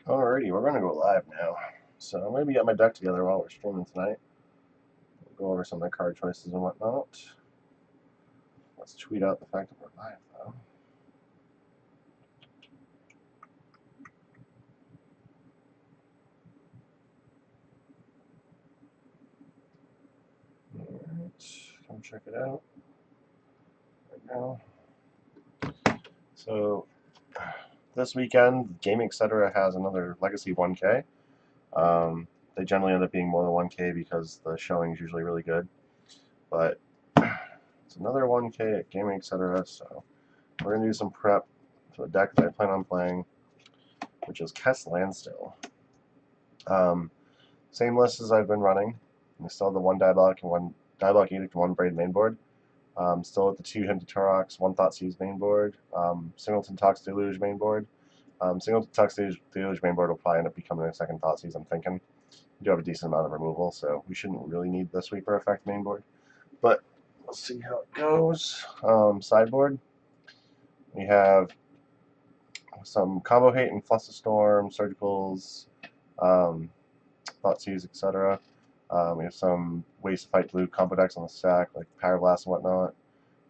Alrighty, we're gonna go live now. So I'm gonna get my deck together while we're streaming tonight. We'll go over some of the card choices and whatnot. Let's tweet out the fact that we're live though. Alright, come check it out right now. So this weekend, Gaming Etc. has another Legacy 1K. They generally end up being more than 1K because the showing is usually really good. But it's another 1K at Gaming Etc. So we're gonna do some prep for the deck that I plan on playing, which is Kess Landstill. Same list as I've been running. I still have the one Diabolic and one Diabolic Edict and one Braid main board. Still at the two Hinted Taurox, one Thoughtseize main board, Singleton Tox Deluge main board. Singleton Tox Deluge main board will probably end up becoming a second Thoughtseize, I'm thinking. We do have a decent amount of removal, so we shouldn't really need the Sweeper effect main board. But we'll see how it goes. Sideboard, we have some Combo Hate and Flusterstorm, Surgicals, Thoughtseize, etc. We have some ways to fight blue combo decks on the stack, like Power Blast and whatnot.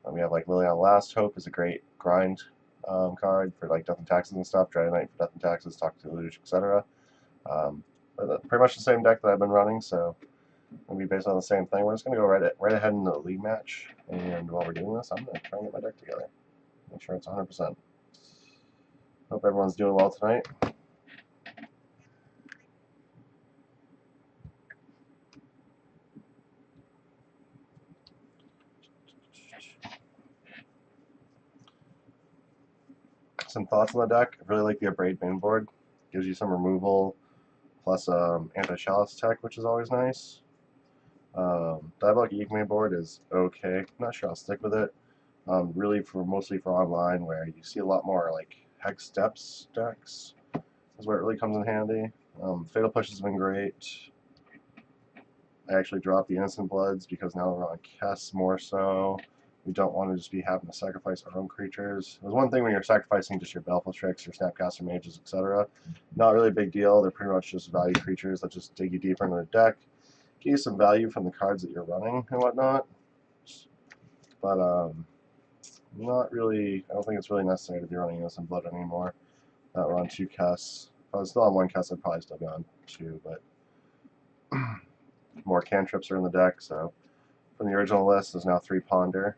We have like Liliana Last Hope is a great grind card for like Death and Taxes and stuff. Dread Knight for Death and Taxes, Talk to Deluge, etc. Pretty much the same deck that I've been running, so it'll be based on the same thing. We're just gonna go right ahead into the league match, and while we're doing this, I'm gonna try and get my deck together. Make sure it's 100%. Hope everyone's doing well tonight. Some thoughts on the deck. I really like the Abrade main board. Gives you some removal, plus anti-chalice tech, which is always nice. Diabolic Eve main board is okay. I'm not sure I'll stick with it. Really, mostly for online, where you see a lot more like Hex Steps decks. Is where it really comes in handy. Fatal Push has been great. I actually dropped the Innocent Bloods because now we're on Kess more so. We don't want to just be having to sacrifice our own creatures. There's one thing when you're sacrificing just your Baleful-Trix, your Snapcaster Mages, etc. Not really a big deal. They're pretty much just value creatures that just dig you deeper into the deck. Give you some value from the cards that you're running and whatnot. But not really. I don't think it's really necessary to be running Innocent Blood anymore. We're on 2 Kess. If I was still on 1 Kess, I'd probably still be on 2, but more cantrips are in the deck, so from the original list, there's now 3 Ponder.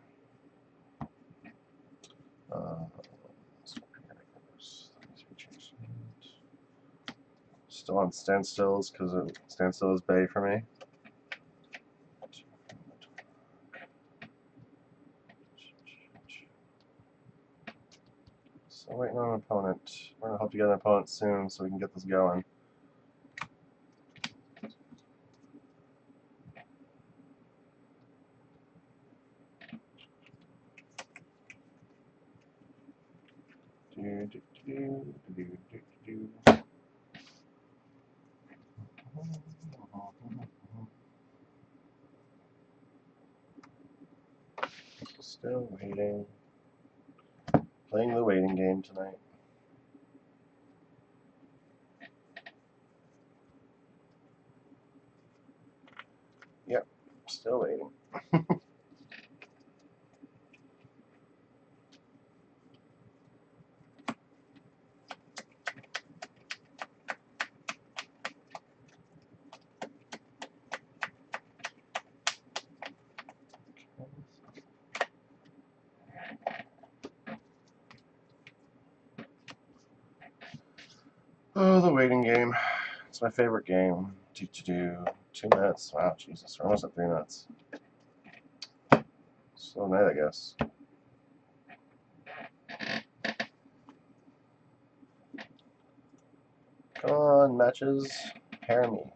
Still on standstills because standstill is Bay for me. So waiting on an opponent. We're gonna hope to get an opponent soon so we can get this going. Still waiting. Playing the waiting game tonight. Yep, still waiting. Oh, the waiting game. It's my favorite game. 2 minutes. Wow, Jesus. We're almost at 3 minutes. So night, I guess. Come on, matches. Pair me.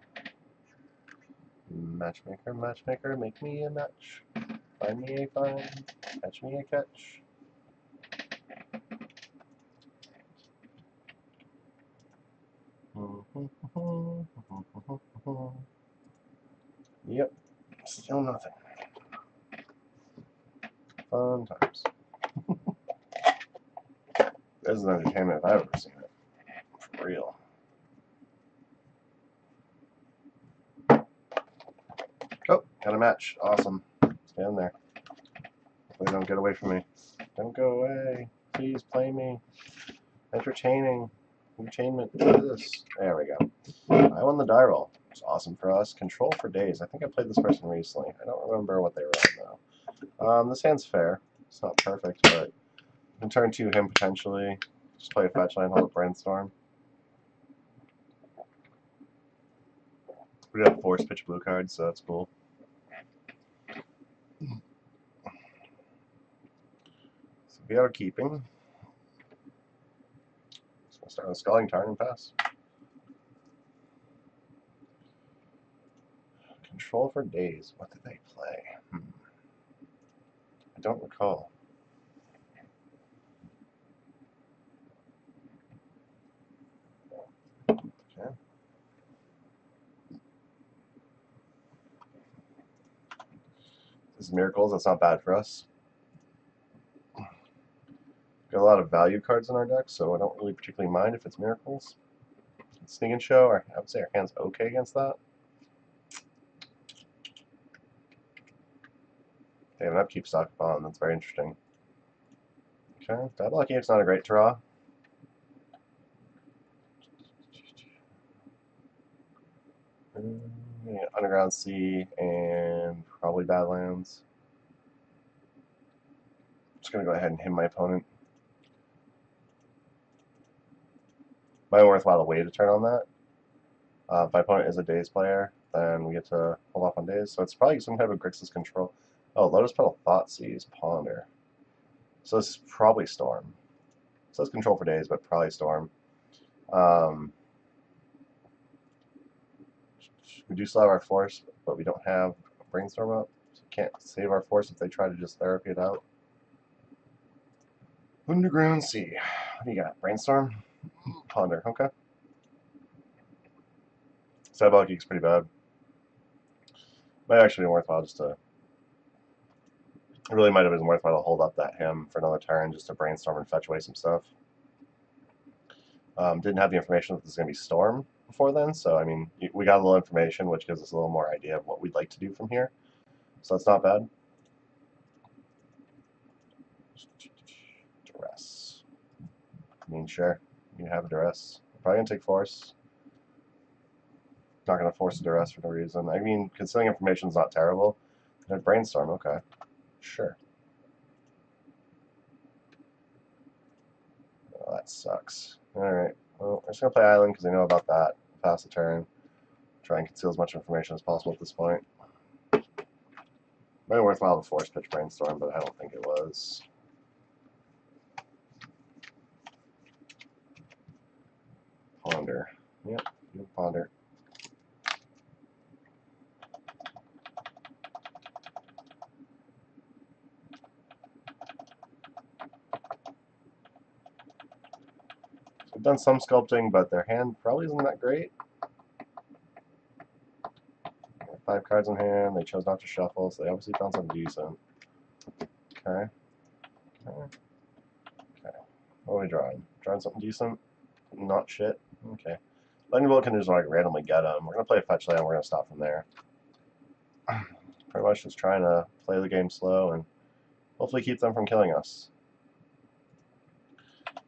Matchmaker, matchmaker, make me a match. Find me a find. Catch me a catch. Yep, still nothing. Fun times. This is an entertainment if I've ever seen it. For real. Got a match. Awesome. Stay in there. Hopefully don't get away from me. Don't go away. Please play me. Entertaining. Entertainment. Do this. There we go. I won the die roll. It's awesome for us. Control for days. I think I played this person recently. I don't remember what they were on though. This hand's fair. It's not perfect, but I can turn to him potentially. Just play a fetch line, hold a brainstorm. We have force pitch blue cards, so that's cool. So we are keeping. So we'll start with a Scalding Tarn and pass. Control for days. What did they play? I don't recall. Okay. This is Miracles. That's not bad for us. Got a lot of value cards in our deck, so I don't really particularly mind if it's Miracles. Sneak and Show, I would say our hand's okay against that. They have an upkeep stock bond. That's very interesting. Okay, Diabolic Eve's not a great draw. Yeah, Underground Sea and probably Badlands. Just gonna go ahead and hit my opponent. Might be worthwhile to wait a turn on that. If my opponent is a Daze player, then we get to hold off on Daze. So it's probably some type of Grixis control. Oh, Lotus Petal Thoughtseize, Ponder. So this is probably Storm. It says control for Daze, but probably Storm. We do still have our Force, but we don't have Brainstorm up. So we can't save our Force if they try to just therapy it out. Underground Sea. What do you got? Brainstorm? Ponder. Okay. Diabolic Geek's pretty bad. Might actually be worthwhile just to... It really might have been worthwhile to hold up that him for another turn just to brainstorm and fetch away some stuff. Didn't have the information that this is going to be Storm before then, so I mean, we got a little information, which gives us a little more idea of what we'd like to do from here. So that's not bad. Duress. I mean, sure, you have a Duress. Probably going to take Force. Not going to force a Duress for no reason. I mean, considering information is not terrible. Brainstorm, okay. Sure. Oh, that sucks. Alright, well, we're just going to play Island because I know about that. Pass the turn. Try and conceal as much information as possible at this point. Might be worthwhile to force pitch Brainstorm, but I don't think it was. Ponder. Yep, you Ponder. They've done some sculpting, but their hand probably isn't that great. 5 cards in hand, they chose not to shuffle, so they obviously found something decent. Okay. Okay. What are we drawing? Drawing something decent? Not shit? Okay. Lightning Bolt can just like randomly get them. We're going to play a fetch land, we're going to stop from there. Pretty much just trying to play the game slow and hopefully keep them from killing us.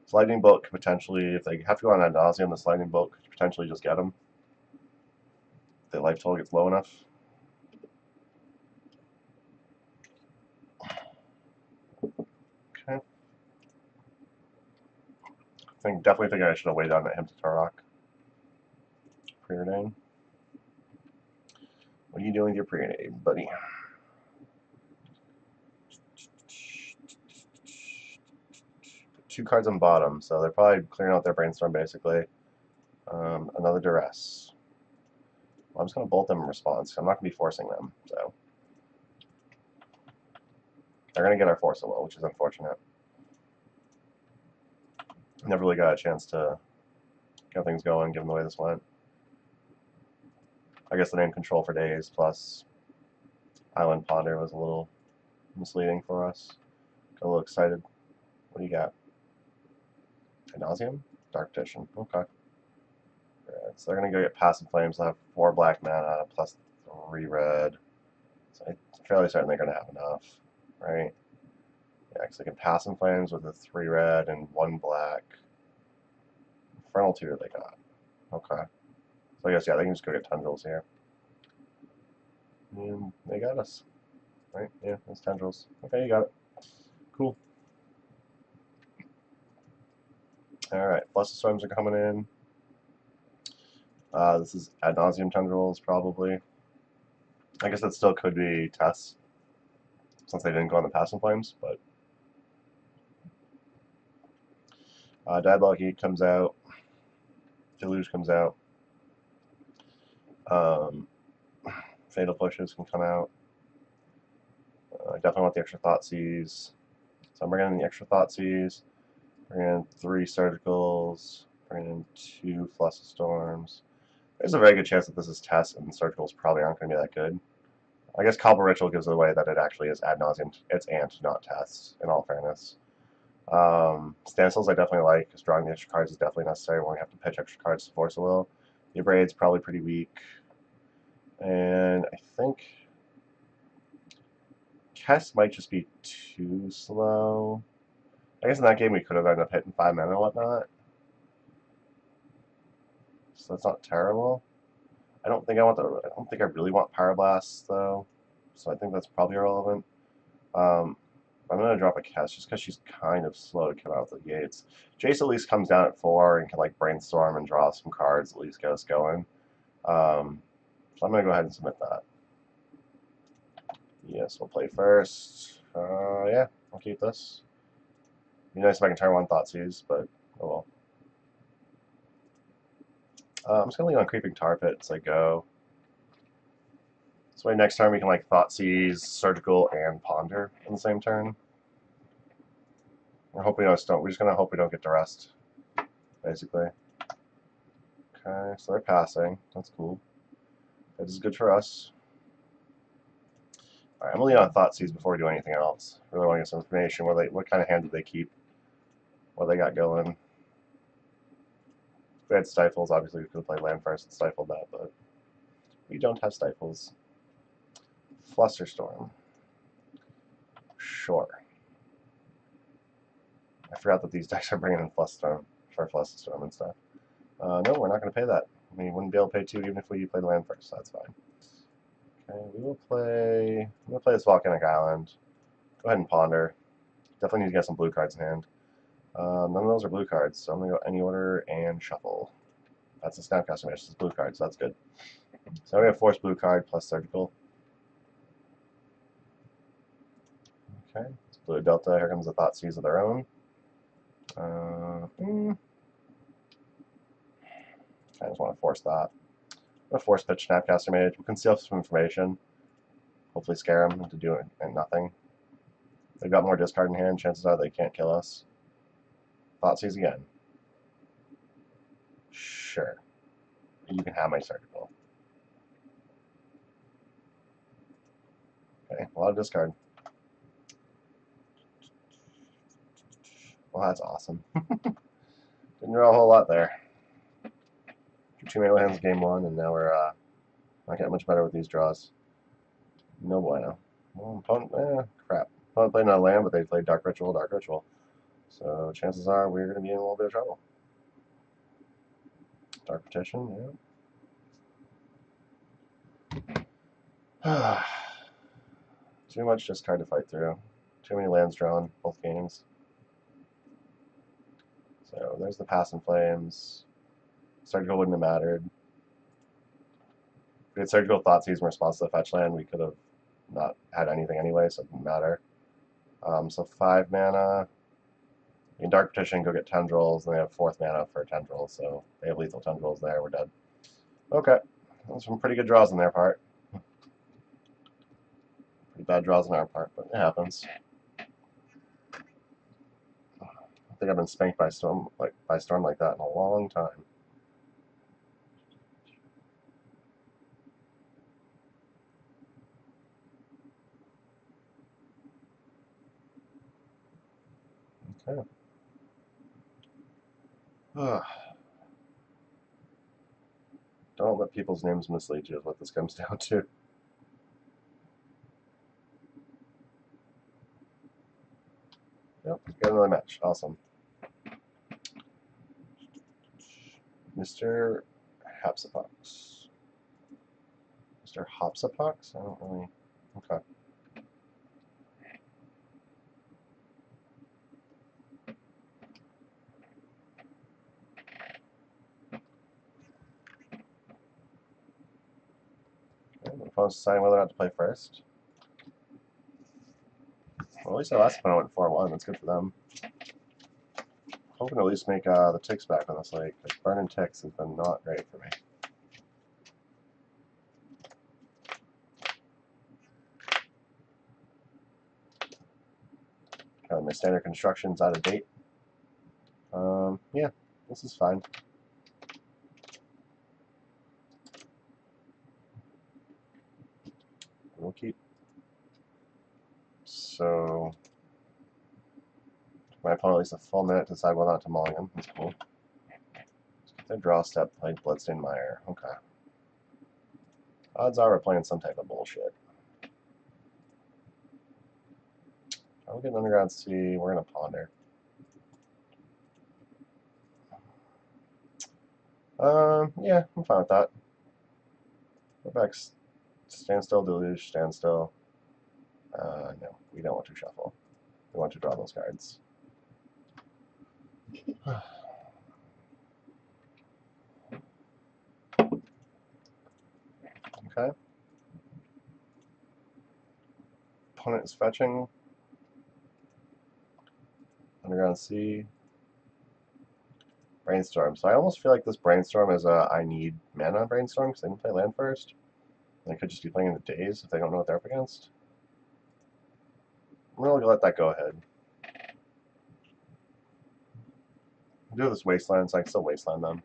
This Lightning Bolt could potentially, if they have to go on ad nauseam, this Lightning Bolt could potentially just get them. If their life total gets low enough. Okay. Definitely think I should have waited on him to Turok. Preordain. What are you doing with your Preordain, buddy? Put 2 cards on bottom, so they're probably clearing out their Brainstorm basically. Another Duress. Well, I'm just going to bolt them in response. I'm not going to be forcing them, so. They're going to get our Force away, which is unfortunate. Never really got a chance to get things going, given the way this went. I guess the name Control for Days plus Island Ponder was a little misleading for us. Got a little excited. What do you got? Ad nauseam? Dark Petition. Okay. Right, so they're going to go get Passive Flames. They'll have 4 black mana plus 3 red. So I'm fairly certain they're going to have enough, right? Yeah, because they can pass in flames with a 3 red and 1 black. Infernal tutor they got. Okay. So I guess, yeah, they can just go get tendrils here. And they got us. Right? Yeah, it's tendrils. Okay, you got it. Cool. Alright, Blessed Storms are coming in. This is ad nauseum tendrils, probably. I guess that still could be tests, since they didn't go on the passing flames, but Diabolic Heat comes out. Deluge comes out. Fatal Pushes can come out. I definitely want the extra Thoughtseize. So I'm bringing in the extra Thoughtseize. Bringing in 3 Surgicals. Bringing in 2 Fluster Storms. There's a very good chance that this is test, and Surgicals probably aren't going to be that good. I guess Cobble Ritual gives it away that it actually is ad nauseum. It's ant, not test, in all fairness. Standstills I definitely like, because drawing the extra cards is definitely necessary when we have to pitch extra cards to force a will. The Abrade's probably pretty weak. And I think Kess might just be too slow. I guess in that game we could have ended up hitting 5 mana and whatnot. So that's not terrible. I don't think I really want Pyroblast though. So I think that's probably irrelevant. I'm gonna drop a Kess just because she's kind of slow to come out of the gates. Jace at least comes down at 4 and can like brainstorm and draw some cards, at least get us going. So I'm gonna go ahead and submit that. Yes, we'll play first. Yeah, I'll keep this. Be nice if I can turn 1 Thoughtseize, but oh well. I'm just gonna leave on Creeping Tar Pit as I go. So next turn we can like Thoughtseize, Surgical, and Ponder in the same turn. We're hoping we're just gonna hope we don't get duressed, basically. Okay, so they're passing. That's cool. That is good for us. Alright, I'm gonna leave on Thoughtseize before we do anything else. Really want to get some information. What kind of hand did they keep? What they got going? If we had Stifles, obviously we could have played land first and stifled that, but we don't have Stifles. Flusterstorm. Sure. I forgot that these decks are bringing in Flusterstorm for Flusterstorm and stuff. No, we're not going to pay that. We wouldn't be able to pay 2 even if we played land first, so that's fine. Okay, we will play... I'm going to play this Volcanic Island. Go ahead and Ponder. Definitely need to get some blue cards in hand. None of those are blue cards, so I'm going to go any order and shuffle. That's a Snapcaster Mission. It's blue cards, so that's good. So we have Force blue card plus Surgical. Okay, it's blue Delta. Here comes the Thoughtseize of their own. I just want to force that. I'm going to force pitch Snapcaster Mage. We can steal some information. Hopefully scare them into doing and nothing. They've got more discard in hand. Chances are they can't kill us. Thoughtseize again. Sure. You can have my Surgical. Okay, a lot of discard. Well, that's awesome. Didn't draw a whole lot there. 2 melee hands game 1, and now we're not getting much better with these draws. No bueno. Well, opponent, crap. Opponent played not a land, but they played Dark Ritual, Dark Ritual. So chances are we're going to be in a little bit of trouble. Dark Petition, yeah. Too much discard to fight through. Too many lands drawn, both games. So there's the Pass in Flames. Surgical wouldn't have mattered. If we had Surgical Thoughtseize in response to the fetch land, we could have not had anything anyway, so it didn't matter. So 5 mana. In Dark Petition, go get Tendrils, and they have 4th mana for Tendrils, so they have lethal Tendrils there, we're dead. Okay, those some pretty good draws on their part. Pretty bad draws on our part, but it happens. I think I've been spanked by storm like that in a long time. Okay. Don't let people's names mislead you is what this comes down to. got another match. Awesome. Mr. Hapsapox. Mr. Hopsapox? I don't really... Okay. My opponent's deciding whether or not to play first. Well, at least our last opponent went 4-1. That's good for them. Hoping to at least make the ticks back on this lake. Like, burning ticks has been not great for me. My standard construction's out of date. Yeah, this is fine. We'll keep. So, my opponent at least a full minute to decide whether or not to mulling him. That's cool. Their draw step played Bloodstained Mire. Okay. Odds are we're playing some type of bullshit. I'll get an Underground Sea. We're going to Ponder. Yeah, I'm fine with that. Go back. Standstill, Deluge, Standstill. No, we don't want to shuffle. We want to draw those cards. Okay. Opponent is fetching. Underground Sea. Brainstorm. So I almost feel like this Brainstorm is a I need mana on Brainstorm because they didn't play land first. They could just be playing in the days if they don't know what they're up against. I'm really gonna let that go ahead. I do this Wasteland, so I can still Wasteland them.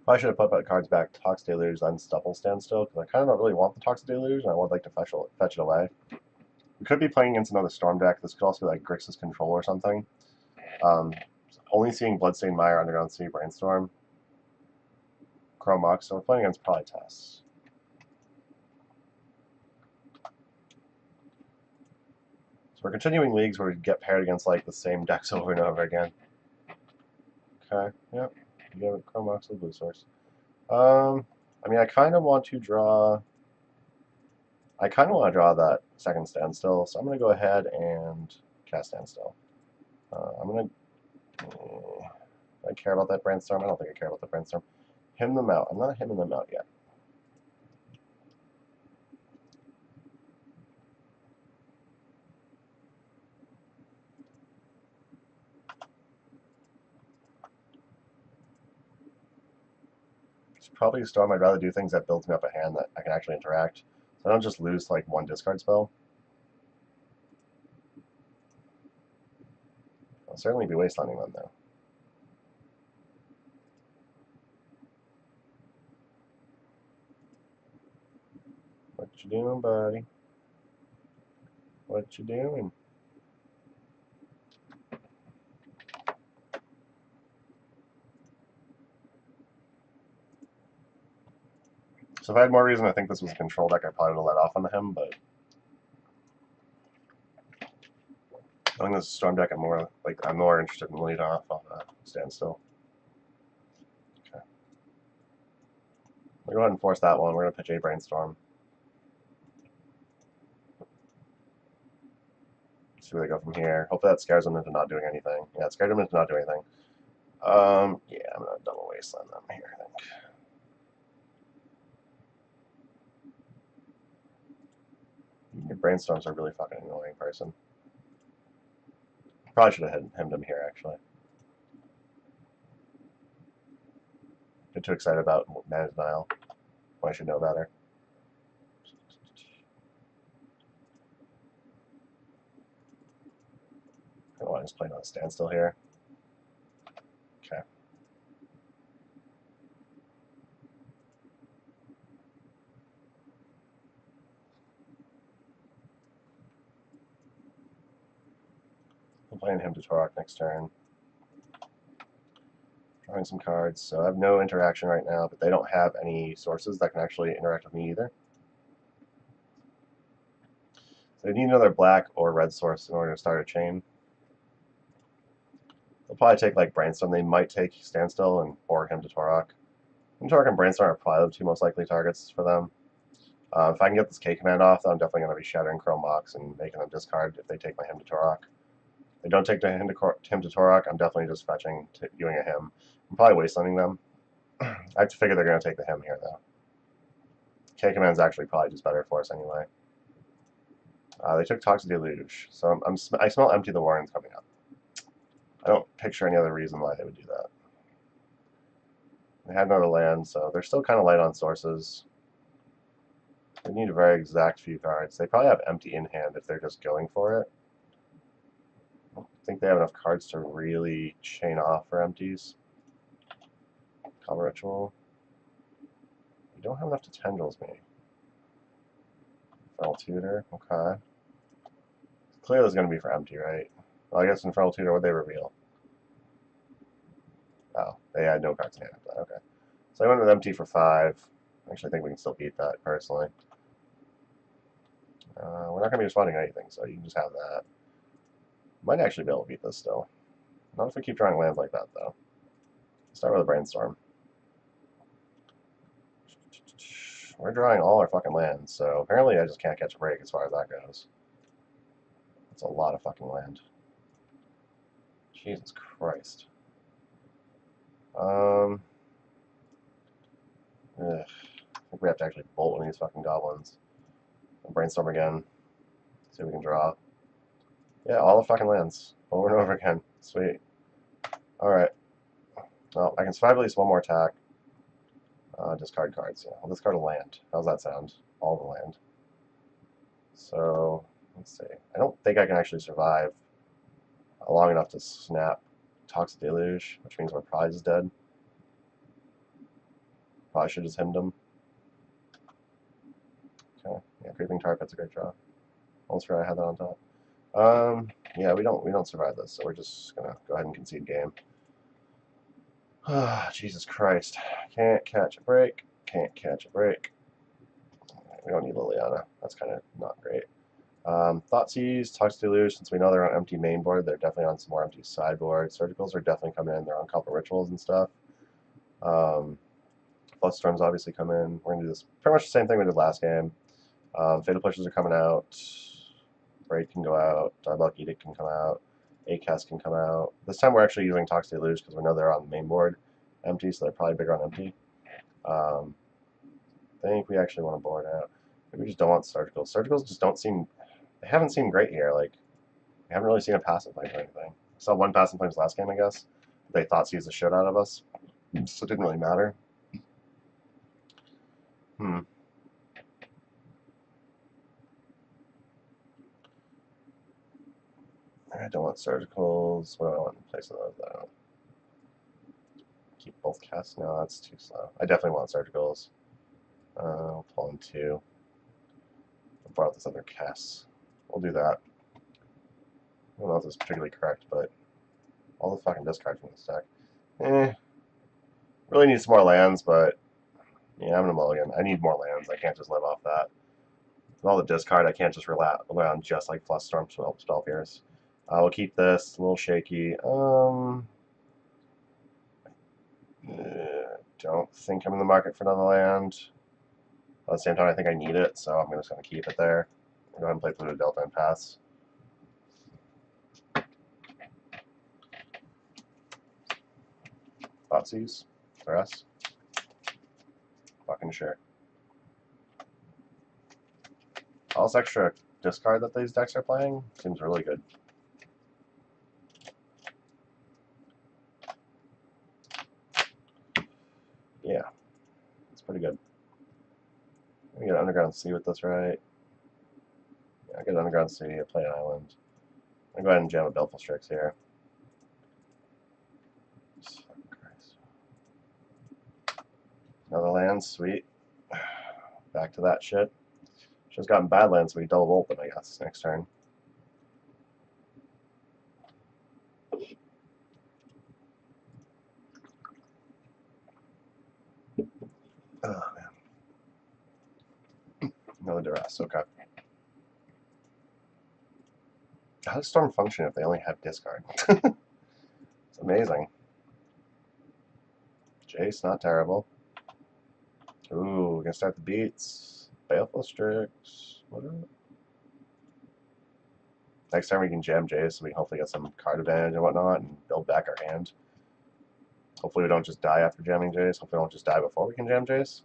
Probably should have put cards back. Toxic Deluge, Unstoppable Standstill, because I kind of don't really want the Toxic Deluge, and I would like to fetch it away. We could be playing against another Storm deck. This could also be like Grixis Control or something. Only seeing Bloodstained Mire, Underground Sea, Brainstorm, Chrome Mox, so we're playing against probably Tess. So we're continuing leagues where we get paired against like the same decks over and over again. Okay, yep. You have a Chrome Mox with Blue Source. I mean, I kind of want to draw that second Standstill, so I'm going to go ahead and cast Standstill. I'm going to... I care about that Brainstorm? I don't think I care about the Brainstorm. Hymn them out. I'm not hymning them out yet. It's probably a Storm. I'd rather do things that builds me up a hand that I can actually interact. So I don't just lose like one discard spell. I'll certainly be wastelanding them though. What you doing, buddy? What you doing? So if I had more reason to think this was a control deck, I probably would have let off on him, but I think this is a Storm deck. I'm more interested in leading off on Standstill. Okay. We'll go ahead and force that one. We're going to pitch a Brainstorm. See where they go from here. Hopefully that scares them into not doing anything. Yeah, it scared them into not doing anything. Yeah, I'm going to double Wasteland them here, I think. Your Brainstorms are really fucking annoying, person. Probably should have hemmed him here, actually. Get too excited about Mana Denial. I should know better. I don't want to just play on a Standstill here. Okay. I'm playing him to Torok next turn. drawing some cards. So I have no interaction right now, but they don't have any sources that can actually interact with me either. So they need another black or red source in order to start a chain. They'll probably take like Brainstorm. They might take Standstill and or him to Torok. Torok and Brainstorm are probably the two most likely targets for them. If I can get this K command off, then I'm definitely going to be shattering Chrome Mox and making them discard if they take my him to Torok. If they don't take him to Torok, I'm definitely just fetching, doing a him. I'm probably wastelanding them. I have to figure they're going to take the him here, though. K command is actually probably just better for us anyway. They took Toxic Deluge, so I smell Empty the Warrens coming up. I don't picture any other reason why they would do that. They had another land, so they're still kind of light on sources. They need a very exact few cards. They probably have Empty in hand if they're just going for it. I don't think they have enough cards to really chain off for empties. Call Ritual. You don't have enough to Tendrils me. Feral Tutor, okay. Clearly it's going to be for empty, right? Well, I guess in Feral Tutor, what they reveal? Oh, they had no cards in hand after that, okay. So I went with empty for 5. I actually think we can still beat that, personally. We're not going to be responding to anything, so you can just have that. Might actually be able to beat this still. Not if we keep drawing lands like that, though. Start with a Brainstorm. We're drawing all our fucking lands, so apparently I just can't catch a break as far as that goes. That's a lot of fucking land. Jesus Christ. I think we have to actually bolt one of these fucking goblins. Brainstorm again. See if we can draw. Yeah, all the fucking lands. Over and over again. Sweet. Alright. Well, I can survive at least one more attack. Discard cards. Yeah, I'll discard a land. How's that sound? All the land. So, let's see. I don't think I can actually survive long enough to snap Toxic Deluge, which means my prize is dead. Probably should have just himmed him. Okay. Yeah, Creeping Tar Pit's a great draw. Almost forgot I had that on top. Yeah, we don't survive this, so we're just gonna go ahead and concede game. Jesus Christ. Can't catch a break. Can't catch a break. We don't need Liliana. That's kind of not great. Thoughtseize, Toxic Deluge, since we know they're on empty main board, they're definitely on some more empty sideboard. Surgicals are definitely coming in. They're on Couple Rituals and stuff. Floodstorms obviously come in. We're going to do this pretty much the same thing we did last game. Fatal Pushes are coming out. Braid can go out. Diabolic Edict can come out. Kess can come out. This time we're actually using Toxic Deluge because we know they're on the main board empty, so they're probably bigger on empty. I think we actually want to board out. Maybe we just don't want Surgicals. Surgicals just don't seem... They haven't seemed great here. Like, we haven't really seen a Passive Flame or anything. I saw one Passive Flames last game, I guess. They Thoughtseize the shit out of us, so it didn't really matter. I don't want Surgicals. What do I want in place of those, though? Keep both casts? No, that's too slow. I definitely want Surgicals. I'll pull in 2. I'll borrow this other cast. We'll do that. I don't know if this is particularly correct, but all the fucking discard from this deck. Really need some more lands, but yeah, I'm gonna mulligan. I need more lands. I can't just live off that. With all the discard, I can't just rely on just like Fluststorm Spell Pierce. We'll keep this. A little shaky. Don't think I'm in the market for another land. At the same time, I think I need it, so I'm just going to keep it there. Go ahead and play Pluto Delta and pass. Thoughtseize for us. Fucking sure. All this extra discard that these decks are playing seems really good. Yeah, it's pretty good. I get an Underground Sea with this, right? Yeah, I get an Underground Sea, I play an island. I'm going to go ahead and jam a Baleful Strix here. Another land, sweet. Back to that shit. Just gotten bad lands, so we double open, I guess, next turn. Oh, man. Another duress, okay. How does Storm function if they only have discard? It's amazing. Jace, not terrible. Ooh, we're gonna start the beats. Baleful Strix. What are it? Next time we can jam Jace, so we can hopefully get some card advantage and whatnot, and build back our hand. Hopefully we don't just die after jamming Jace. Hopefully we don't just die before we can jam Jace.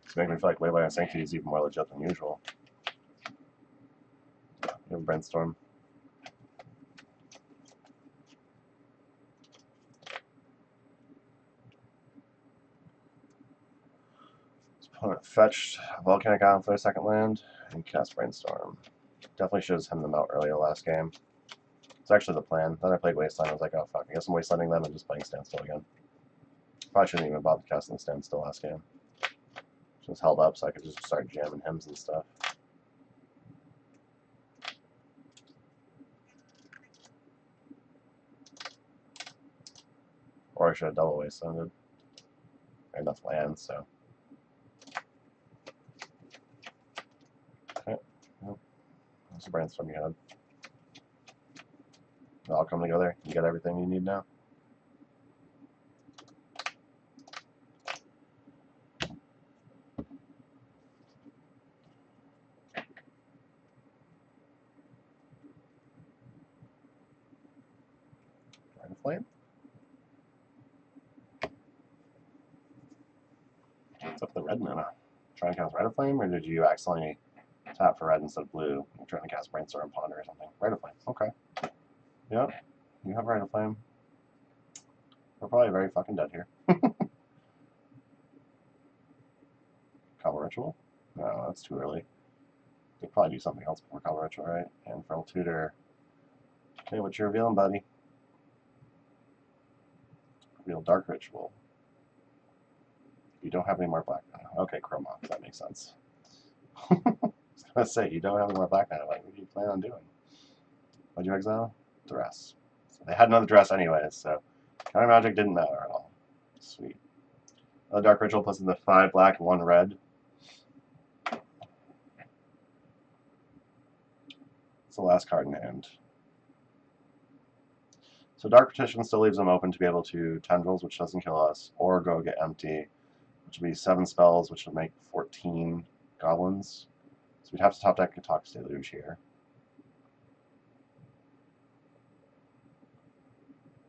It's making me feel like Wayline Sanctity is even more legit than usual. You have Brainstorm. This opponent fetched Volcanic Island for their second land and cast Brainstorm. Definitely should have sent them out earlier last game. It's actually the plan. Then I played Wasteland. I was like, oh fuck, I guess I'm wastelanding them and just playing Standstill again. Probably shouldn't even bother casting the Standstill last game. Just held up so I could just start jamming hymns and stuff. Or I should have double wastelanded. Enough land, so. Okay. Well, that's a brainstorm you had. It'll all come together. You get everything you need now. Dragon Flame. What's up with the red mana? Trying to cast Red Flame, or did you accidentally tap for red instead of blue? You're trying to cast Brainstorm Ponder or something. Red Flame. Okay. Yep. You have Red Flame. We're probably very fucking dead here. Cover Ritual? No, that's too early. You'll probably do something else before Cover Ritual, right? And Feral Tutor. Okay, what you revealing, buddy? Reveal Dark Ritual. You don't have any more black mana. Okay, Chroma. That makes sense. I was gonna say, you don't have any more black mana. Like, what do you plan on doing? What'd you exile? Duress. So they had another Duress anyways, so Counter Magic didn't matter at all. Sweet. Dark Ritual plus the 5 black, 1 red. It's the last card in hand. So Dark Petition still leaves them open to be able to Tendrils, which doesn't kill us, or go get Empty, which would be 7 spells, which would make 14 goblins. So we'd have to top deck Katox Deluge here.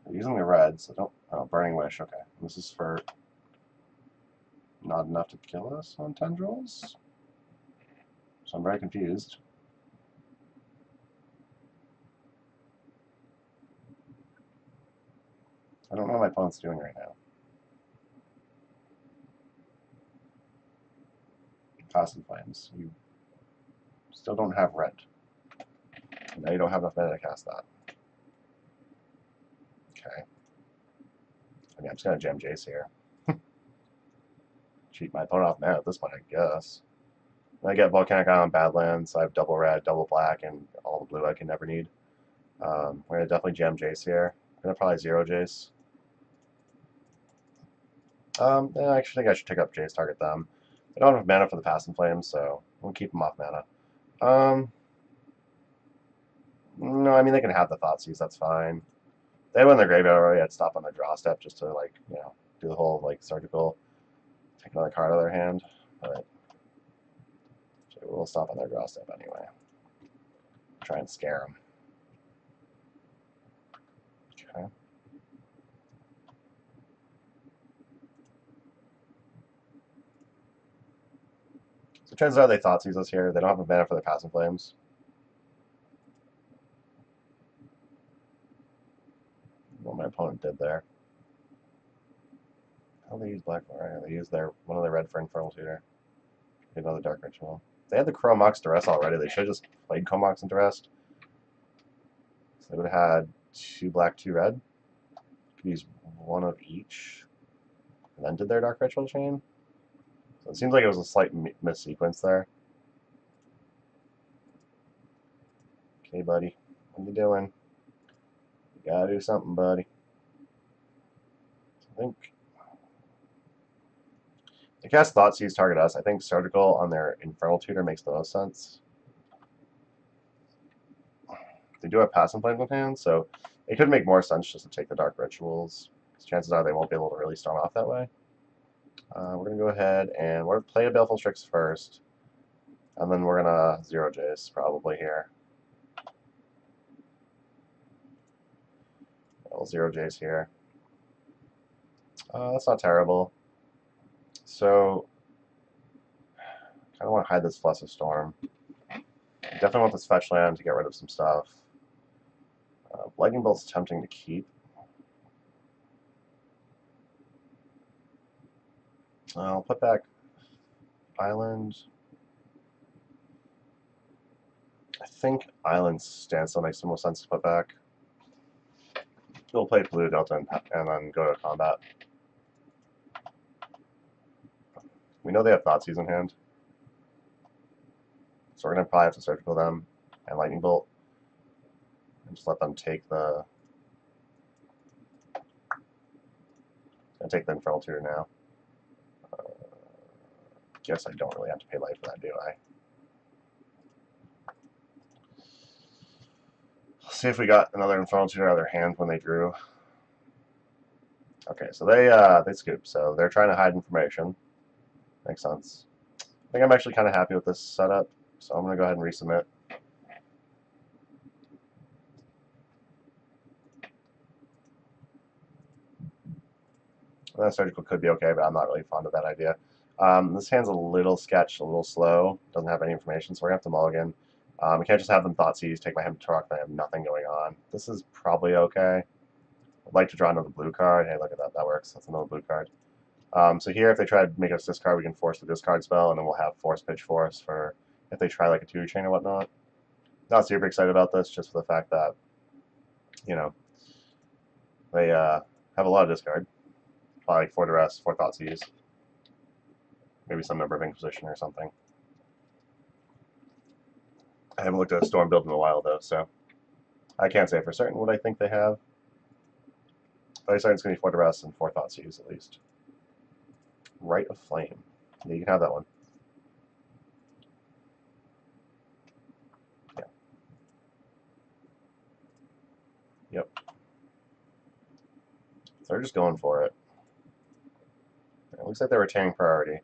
We're using the red, so don't. Oh, Burning Wish, okay. This is for not enough to kill us on Tendrils? So I'm very confused. I don't know what my opponent's doing right now. Tossing Flames. You still don't have red. Now you don't have enough mana to cast that. Okay. I mean, I'm just going to jam Jace here. Cheat my opponent off mana at this point, I guess. I get Volcanic Island Badlands, so I have double red, double black, and all the blue I can never need. We're going to definitely jam Jace here. I'm going to probably zero Jace. Yeah, I actually think I should take up Jace, target them. I don't have mana for the Passing Flames, so we'll keep them off mana. No, I mean, they can have the Thoughtseize, that's fine. They went in their graveyard already, I'd stop on their draw step just to, like, you know, do the whole, like, surgical, take another card out of their hand. But we'll stop on their draw step anyway. Try and scare them. Okay. So chances are they Thoughtseize us here. They don't have a mana for their Passing Flames. What my opponent did there. How did they use black for? Right? They used one of their red for Infernal Tutor. Another Dark Ritual. They had the Chromox Duress already. They should have just played Chromox and Duress. So they would have had 2 black, 2 red. Could use 1 of each. And then did their Dark Ritual chain. So it seems like it was a slight missequence there. Okay, buddy. What are you doing? Gotta do something, buddy. I think they cast Thoughtseize target us. I think Surgical on their Infernal Tutor makes the most sense. They do have Passing Flames in hand, so it could make more sense just to take the Dark Rituals. Chances are they won't be able to really start off that way. We're going to go ahead and we're going to play a Baleful Strix first, and then we're going to zero Jace probably here. We'll zero Jace here. That's not terrible. So, kind of want to hide this Fluster Storm. Definitely want this fetch land to get rid of some stuff. Lightning Bolt's tempting to keep. I'll put back Island. I think Island Standstill makes the most sense to put back. We'll play Blue Delta and then go to combat. We know they have Thoughtseize in hand, so we're going to probably have to Surgical them and Lightning Bolt and just let them take the Infernal Tutor now. Guess I don't really have to pay life for that, do I? Let's see if we got another Infernal Tutor out of their hand when they drew. Okay, so they scoop, so they're trying to hide information. Makes sense. I think I'm actually kind of happy with this setup, so I'm going to go ahead and resubmit. That Surgical could be okay, but I'm not really fond of that idea. This hand's a little sketched, a little slow, doesn't have any information, so we're going to have to mulligan. We can't just have them Thoughtseize, take my Hemp Torque, and I have nothing going on. This is probably okay. I'd like to draw another blue card. Hey, look at that, that works. That's another blue card. So here, if they try to make us discard, we can force the discard spell, and then we'll have Force Pitch Force for if they try like a 2-chain or whatnot. Not super excited about this, just for the fact that, you know, they have a lot of discard. Probably like 4 Duress, 4 Thoughtseize. Maybe some number of Inquisition or something. I haven't looked at a Storm build in a while, though, so I can't say for certain what I think they have. But I say it's going to be 4 Duress and 4 Thoughtseize, at least. Rite of Flame. Yeah, you can have that one. Yeah. Yep. So they're just going for it. It looks like they're retaining priority.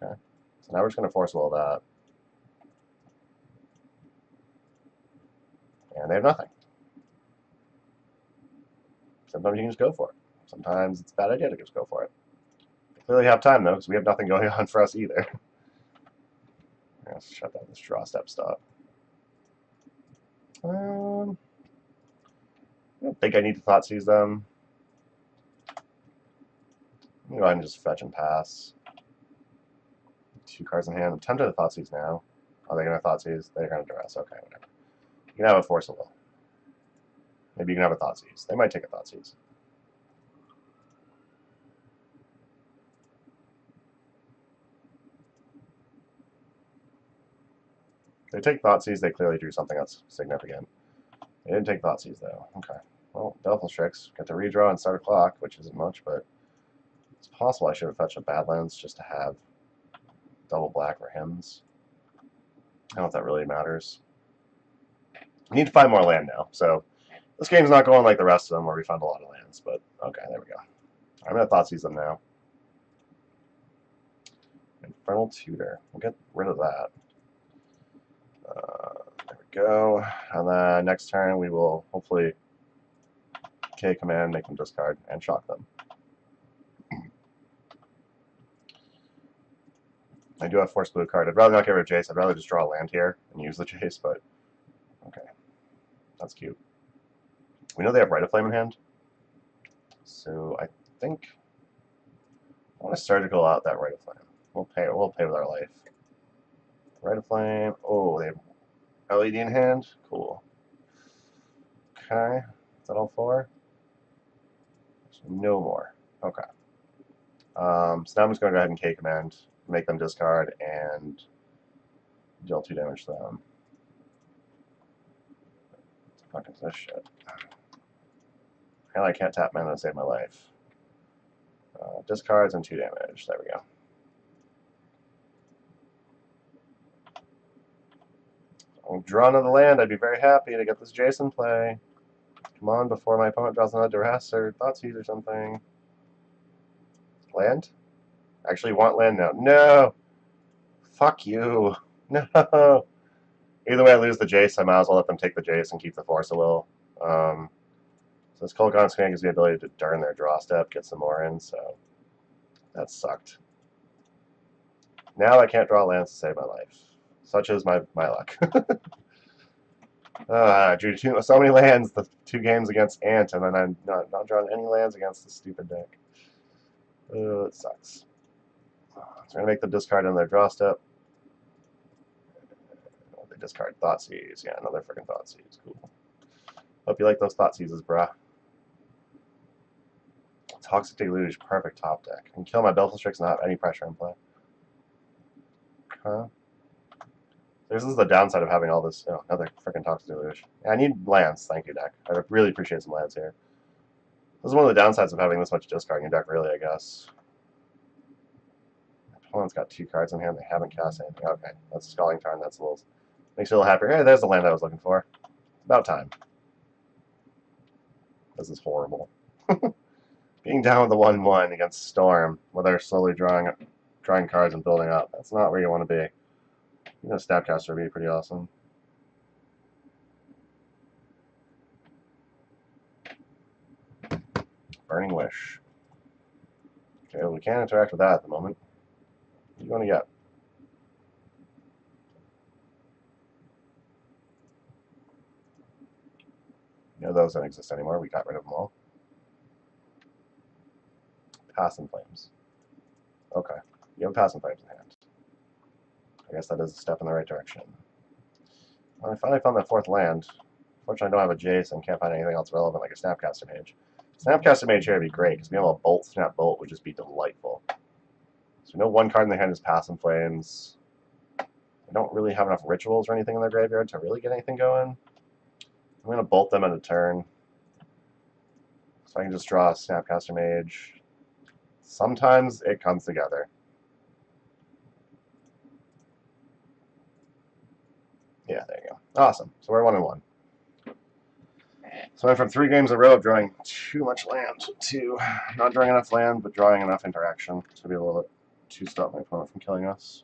Okay. So now we're just going to force will that. And they have nothing. Sometimes you can just go for it. Sometimes it's a bad idea to just go for it. They clearly have time, though, because we have nothing going on for us either. Let's shut down this draw step stop. I don't think I need to Thoughtseize them. I'm going to go ahead and just fetch and pass. 2 cards in hand. I'm tempted to Thoughtseize now. Are they going to Thoughtseize? They're going to Duress. Okay, whatever. You can have a Force of Will. Maybe you can have a Thoughtseize. They might take a Thoughtseize. If they take Thoughtseize, they clearly drew something that's significant. They didn't take Thoughtseize, though. Okay. Well, Baleful Strix. Get to redraw and start a clock, which isn't much, but it's possible I should have fetched a Badlands just to have double black for hymns. I don't know if that really matters. We need to find more land now, so this game's not going like the rest of them where we found a lot of lands, but okay, there we go. I'm going to Thoughtseize them now. Infernal Tutor. We'll get rid of that. There we go. And then next turn we will hopefully K command, make them discard, and shock them. I do have Force Blue card. I'd rather not get rid of Jace. I'd rather just draw a land here and use the Jace, but okay. That's cute. We know they have Rite of Flame in hand. So I think I want to Surgical out that Rite of Flame. We'll pay with our life. Rite of Flame. Oh, they have LED in hand. Cool. Okay. Is that all 4? No more. Okay. So now I'm just going to go ahead and K command, make them discard, and deal 2 damage to them. What the fuck is this shit? Apparently I can't tap mana to save my life. Discards and 2 damage. There we go. I'll draw another land. I'd be very happy to get this Jason play. Come on, before my opponent draws another Duress or Thoughtseize or something. Land? Actually want land now. No! Fuck you. No! Either way I lose the Jace, I might as well let them take the Jace and keep the Force of Will. So this Kolaghan's command gives me the ability to turn their draw step, get some more in, so that sucked. Now I can't draw lands to save my life. Such is my luck. I drew so many lands the 2 games against Ant, and then I'm not drawing any lands against this stupid deck. It sucks. So I'm going to make them discard on their draw step. They discard Thoughtseize. Yeah, another freaking Thoughtseize. Cool. Hope you like those Thoughtseizes, brah. Toxic Deluge, perfect top deck. I can kill my Belfast and not have any pressure in play. Huh? This is the downside of having all this, another freaking Toxic Deluge. Yeah, I need lands, thank you, deck. I really appreciate some lands here. This is one of the downsides of having this much discard in your deck, really, I guess. My opponent's got 2 cards in hand, they haven't cast anything. Okay, that's a Scalding Tarn, that's a little... Makes you a little happier. Hey, there's the land I was looking for. About time. This is horrible. Being down with the 1-1 against Storm, where they're slowly drawing cards and building up. That's not where you want to be. You know, Snapcaster would be pretty awesome. Burning Wish. Okay, well, we can't interact with that at the moment. What do you want to get? You know, those don't exist anymore. We got rid of them all. Passing Flames. Okay. You have Passing Flames in hand. I guess that is a step in the right direction. Well, I finally found that 4th land. Unfortunately, I don't have a Jace and can't find anything else relevant like a Snapcaster Mage. Snapcaster Mage here would be great, because being able to Bolt, Snap, Bolt would just be delightful. So we know 1 card in their hand is Passing Flames. They don't really have enough rituals or anything in their graveyard to really get anything going. I'm going to Bolt them in a turn. So I can just draw a Snapcaster Mage. Sometimes it comes together. Yeah, there you go. Awesome. So we're 1-1. So I went from 3 games in a row of drawing too much land to not drawing enough land, but drawing enough interaction to be able to stop my opponent from killing us.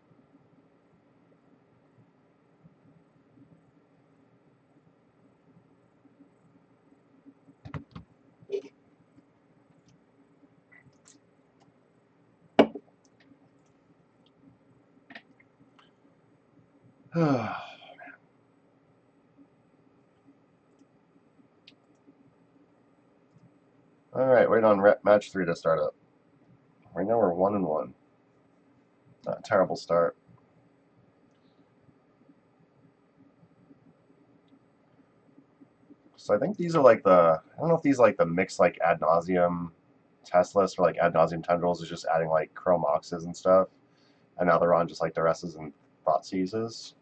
Alright, waiting on match 3 to start up. Right now we're 1-1. Not a terrible start. So I think these are like the, I don't know if these are like the mixed like ad nauseum test list, or like ad nauseum tendrils is just adding like Chrome Oxes and stuff. And now they're on just like Duresses and Thoughtseizes.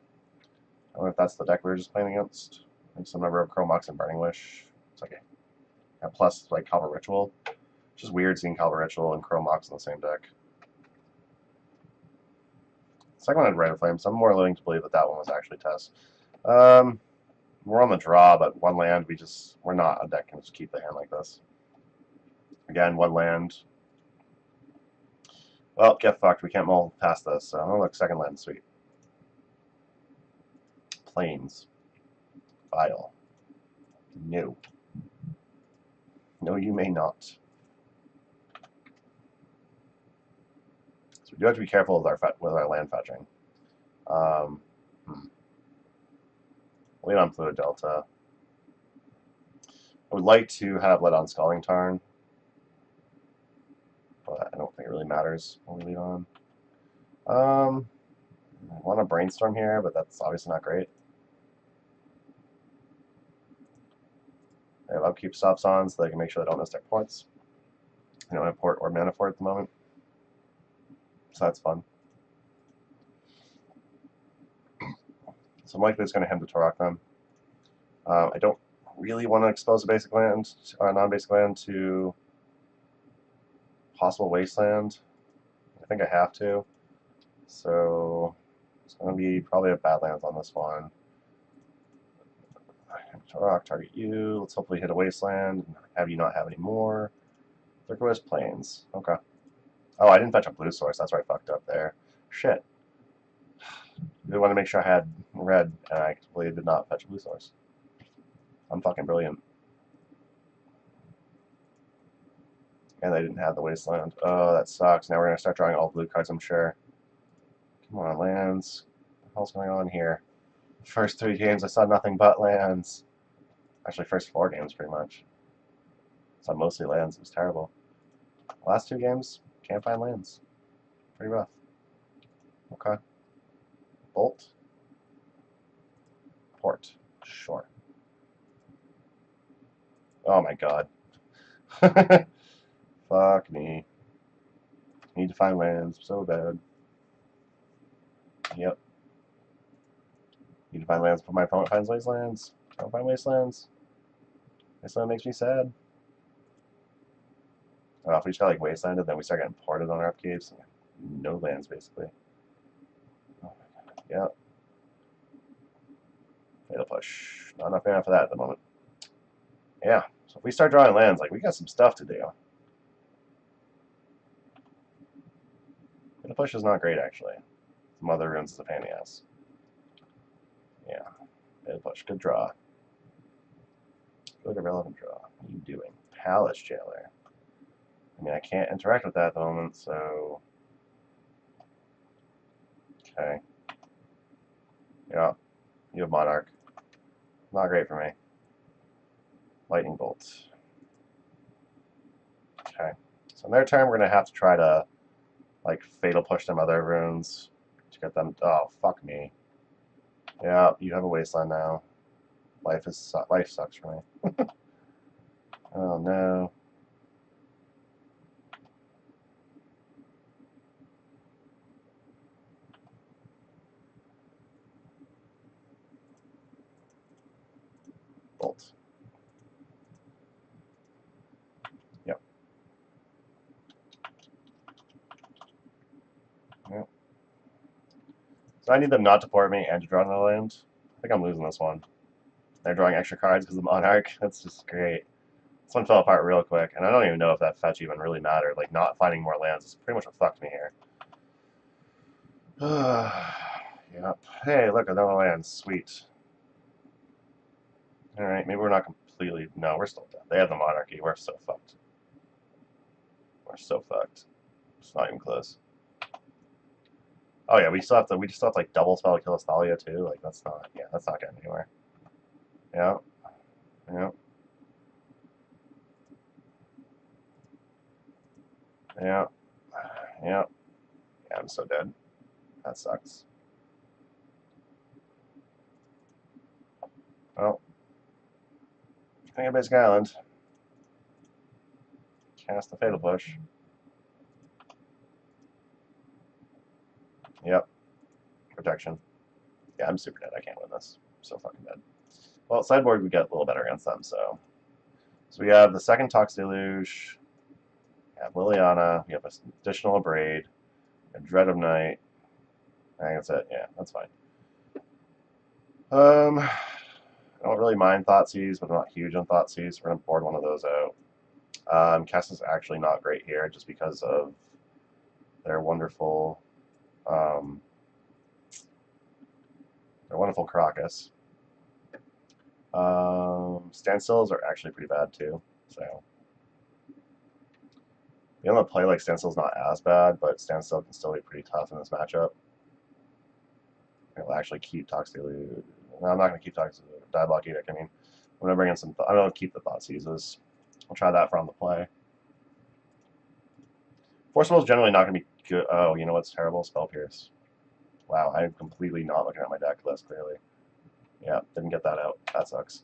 I don't know if that's the deck we were just playing against. Like some number of Chrome Ox and Burning Wish. It's like a plus like Calva Ritual. It's just weird seeing Calva Ritual and Chrome Ox in the same deck. Second one had Red Flame, so I'm more willing to believe that that one was actually Tess. We're on the draw, but 1 land, we're not a deck can just keep the hand like this. Again, 1 land. Well, get fucked. We can't mull past this, so I'm gonna look 2nd land, sweet. Plains. Vile. No. No, you may not. So we do have to be careful with our land fetching. Lead on Pluto Delta. I would like to have let on Scalding Tarn, but I don't think it really matters when we lead on. I want to Brainstorm here, but that's obviously not great. They have Upkeep Stops on, so they can make sure they don't miss their points. I don't have Port or Mana for it at the moment, so that's fun. So I'm likely just going to Hem to Torok them. I don't really want to expose a basic land or a non-basic land to possible wasteland. I think I have to. So it's going to be probably a Badlands on this one. Rock, target you. Let's hopefully hit a wasteland and have you not have any more. Turquoise Plains. Okay. Oh, I didn't fetch a blue source. That's where I fucked up there. Shit. I want to make sure I had red, and I completely did not fetch a blue source. I'm fucking brilliant. And I didn't have the wasteland. Oh, that sucks. Now we're going to start drawing all blue cards, I'm sure. Come on, lands. What the hell's going on here? First 3 games, I saw nothing but lands. Actually, first 4 games, pretty much. I saw mostly lands. It was terrible. Last 2 games, can't find lands. Pretty rough. Okay. Bolt. Port. Sure. Oh my god. Fuck me. Need to find lands so bad. Yep. Need to find lands before my opponent finds wastelands. Don't find wastelands. Wasteland makes me sad. Oh, if we just got like wastelanded, then we start getting ported on our upkeeps. No lands basically. Oh my god. Yep. Fatal push. Not enough mana for that at the moment. Yeah. So if we start drawing lands, like we got some stuff to do. Fatal push is not great actually. Mother runes is a pain in the ass. Yeah. Fatal push. Good draw. Good irrelevant draw. What are you doing? Palace Jailer. I mean, I can't interact with that at the moment, so... Okay. Yeah. You have Monarch. Not great for me. Lightning Bolt. Okay. So in their turn, we're going to have to try to, like, Fatal Push them other runes to get them... Oh, fuck me. Yeah, you have a Wasteland now. Life sucks for me. Oh, no. Bolt. Yep. Yep. So I need them not to port me and to draw another land. I think I'm losing this one. They're drawing extra cards because of the Monarch. That's just great. This one fell apart real quick, and I don't even know if that fetch even really mattered. Like, not finding more lands is pretty much what fucked me here. Yep. Hey, look, another land. Sweet. Alright, maybe we're not completely... No, we're still dead. They have the Monarchy. We're so fucked. We're so fucked. It's not even close. Oh yeah, we just have to like double spell kill Thalia too. Like that's not getting anywhere. Yeah. Yeah. Yeah. Yeah. Yeah, I'm so dead. That sucks. Well. I think Basic Island. Cast the Fatal Push. Yep. Protection. Yeah, I'm super dead. I can't win this. I'm so fucking dead. Well, sideboard we get a little better against them, so. So we have the second Tox Deluge. We have Liliana. We have an additional Abrade. A Dread of Night. I think that's it. Yeah, that's fine. I don't really mind Thoughtseize, but I'm not huge on Thoughtseize. We're going to board one of those out. Kess is actually not great here just because of their wonderful Caracas. Standstills are actually pretty bad too, so the only play like Standstill's not as bad, but Standstill can still be pretty tough in this matchup. I'll actually keep Tox Deluge. No, I'm not going to keep Tox Deluge. Diabolic Edict. I mean, I'm going to bring in some... I'm going to keep the Thoughtseizes. I'll try that for on the play. Forcible is generally not going to be good. Oh, you know what's terrible? Spell Pierce. Wow, I'm completely not looking at my deck list, clearly. Yeah, didn't get that out. That sucks.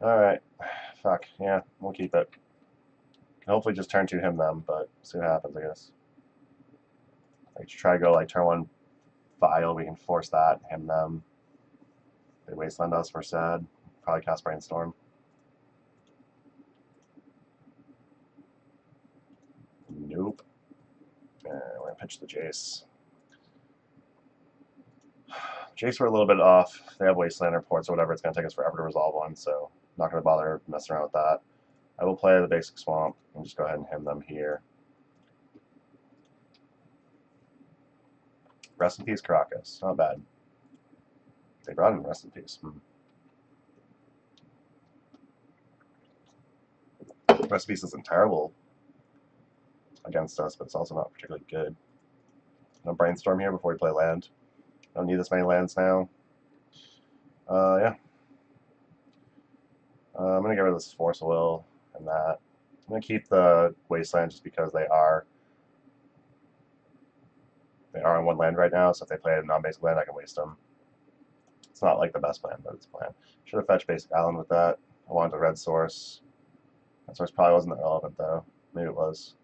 Alright. Fuck. Yeah, we'll keep it. Can hopefully just turn to him them, but see what happens, I guess. I should try to go like turn 1 File. We can force that, him them. They wasteland us, we're sad. probably cast Brainstorm. Nope. We're going to pitch the Jace. Jace, we're a little bit off. They have Wasteland or Ports or whatever. It's going to take us forever to resolve one, so not going to bother messing around with that. I will play the basic Swamp and just go ahead and him them here. Rest in peace, Caracas. Not bad. They brought in Rest in Peace. Rest in Peace isn't terrible against us, but it's also not particularly good. I'm Brainstorm here before we play land. Don't need this many lands now. Yeah. I'm going to get rid of this Force of Will and that. I'm going to keep the Wasteland just because they are on one land right now, so if they play a non-basic land, I can waste them. It's not like the best plan, but it's a plan. Should have fetched Basic Island with that. I wanted a red source. That source probably wasn't that relevant, though. Maybe it was.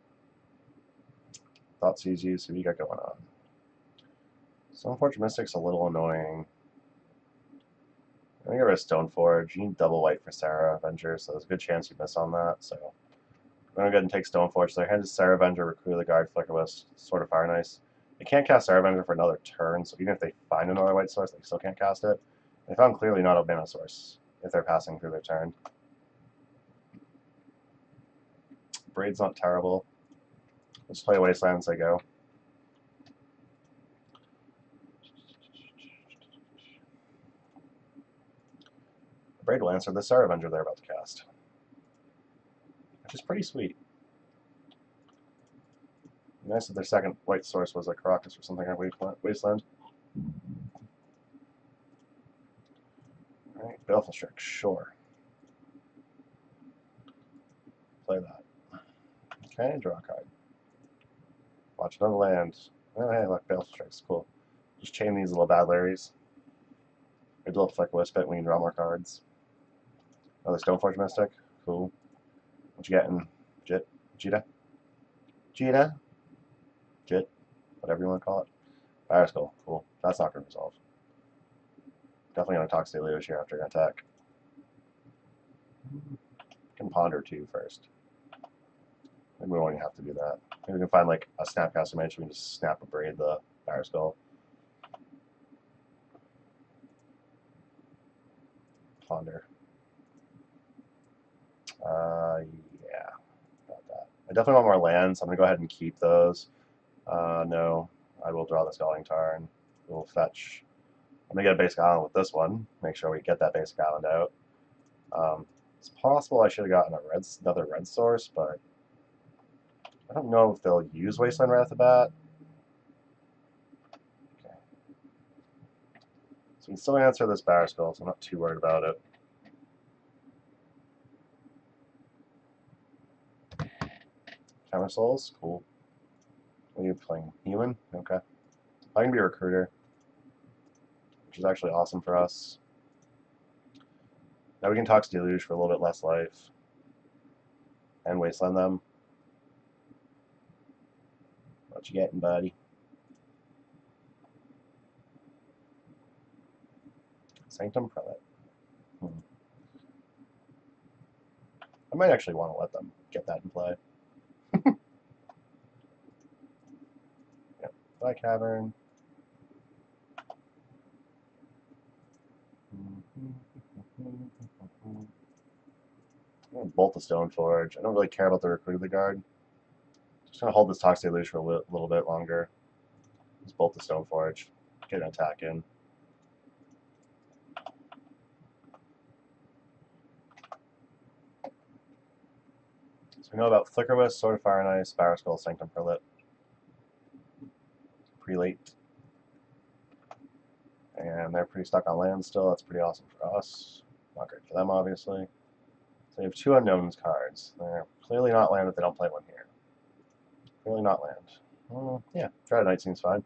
Thought sees you, so what you got going on? Stoneforge Mystic's a little annoying. I'm going to get rid of Stoneforge. You need double white for Sarah Avenger, so there's a good chance you miss on that. So I'm going to go ahead and take Stoneforge. Their hand is Sarah Avenger, Recruit the Guard, Flickerless, Sword of Fire Nice. They can't cast Sarah Avenger for another turn, so even if they find another white source, they still can't cast it. They found clearly not a mana source if they're passing through their turn. Braid's not terrible. Let's play Wasteland as they go. Braid will answer the Sarah Avenger they're about to cast, which is pretty sweet. Nice that their second white source was a Caracas or something at Wasteland. Alright, Baleful Strike, sure. Play that. Okay, draw a card. Watch another land. Oh, hey, look, Baleful Strike's cool. Just chain these little bad Larrys. Maybe a little Flick Wisp it when you draw more cards. Another Stoneforge Mystic. Cool. What you getting? Jita? Jit? Whatever you want to call it. Fire Skull. Cool. That's not going to resolve. Definitely going to Toxic Deluge here after an attack. Can Ponder 2 first. Maybe we won't even have to do that. Maybe we can find like a Snapcaster Mage. We can just snap a Braid the Fire Skull. Ponder. Yeah, about that. I definitely want more lands. I'm going to go ahead and keep those. No, I will draw the Scalding Tarn. We'll fetch. I'm going to get a basic island with this one. Make sure we get that basic island out. It's possible I should have gotten another red source, but I don't know if they'll use Wasteland right off the bat. Okay. So we can still answer this Barrow Skull, so I'm not too worried about it. Counter Souls, cool. What are you playing? Human? Okay. I can be a Recruiter, which is actually awesome for us. Now we can Toxic Deluge for a little bit less life. And Wasteland them. What you getting, buddy? Sanctum Prelate. I might actually want to let them get that in play. Yep. By Cavern. I'm going to bolt the Stoneforge. I don't really care about the Recruit of the Guard. Just going to hold this Toxic Deluge for a little bit longer. Just bolt the Stoneforge. Get an attack in. So we know about Flicker Wisp, Sword of Fire and Ice, Barrow Skull, Sanctum Prelate. And they're pretty stuck on land still. That's pretty awesome for us. Not great for them, obviously. So you have two Unknowns cards. They're clearly not land if they don't play one here. Clearly not land. Yeah, Dread Knight seems fine.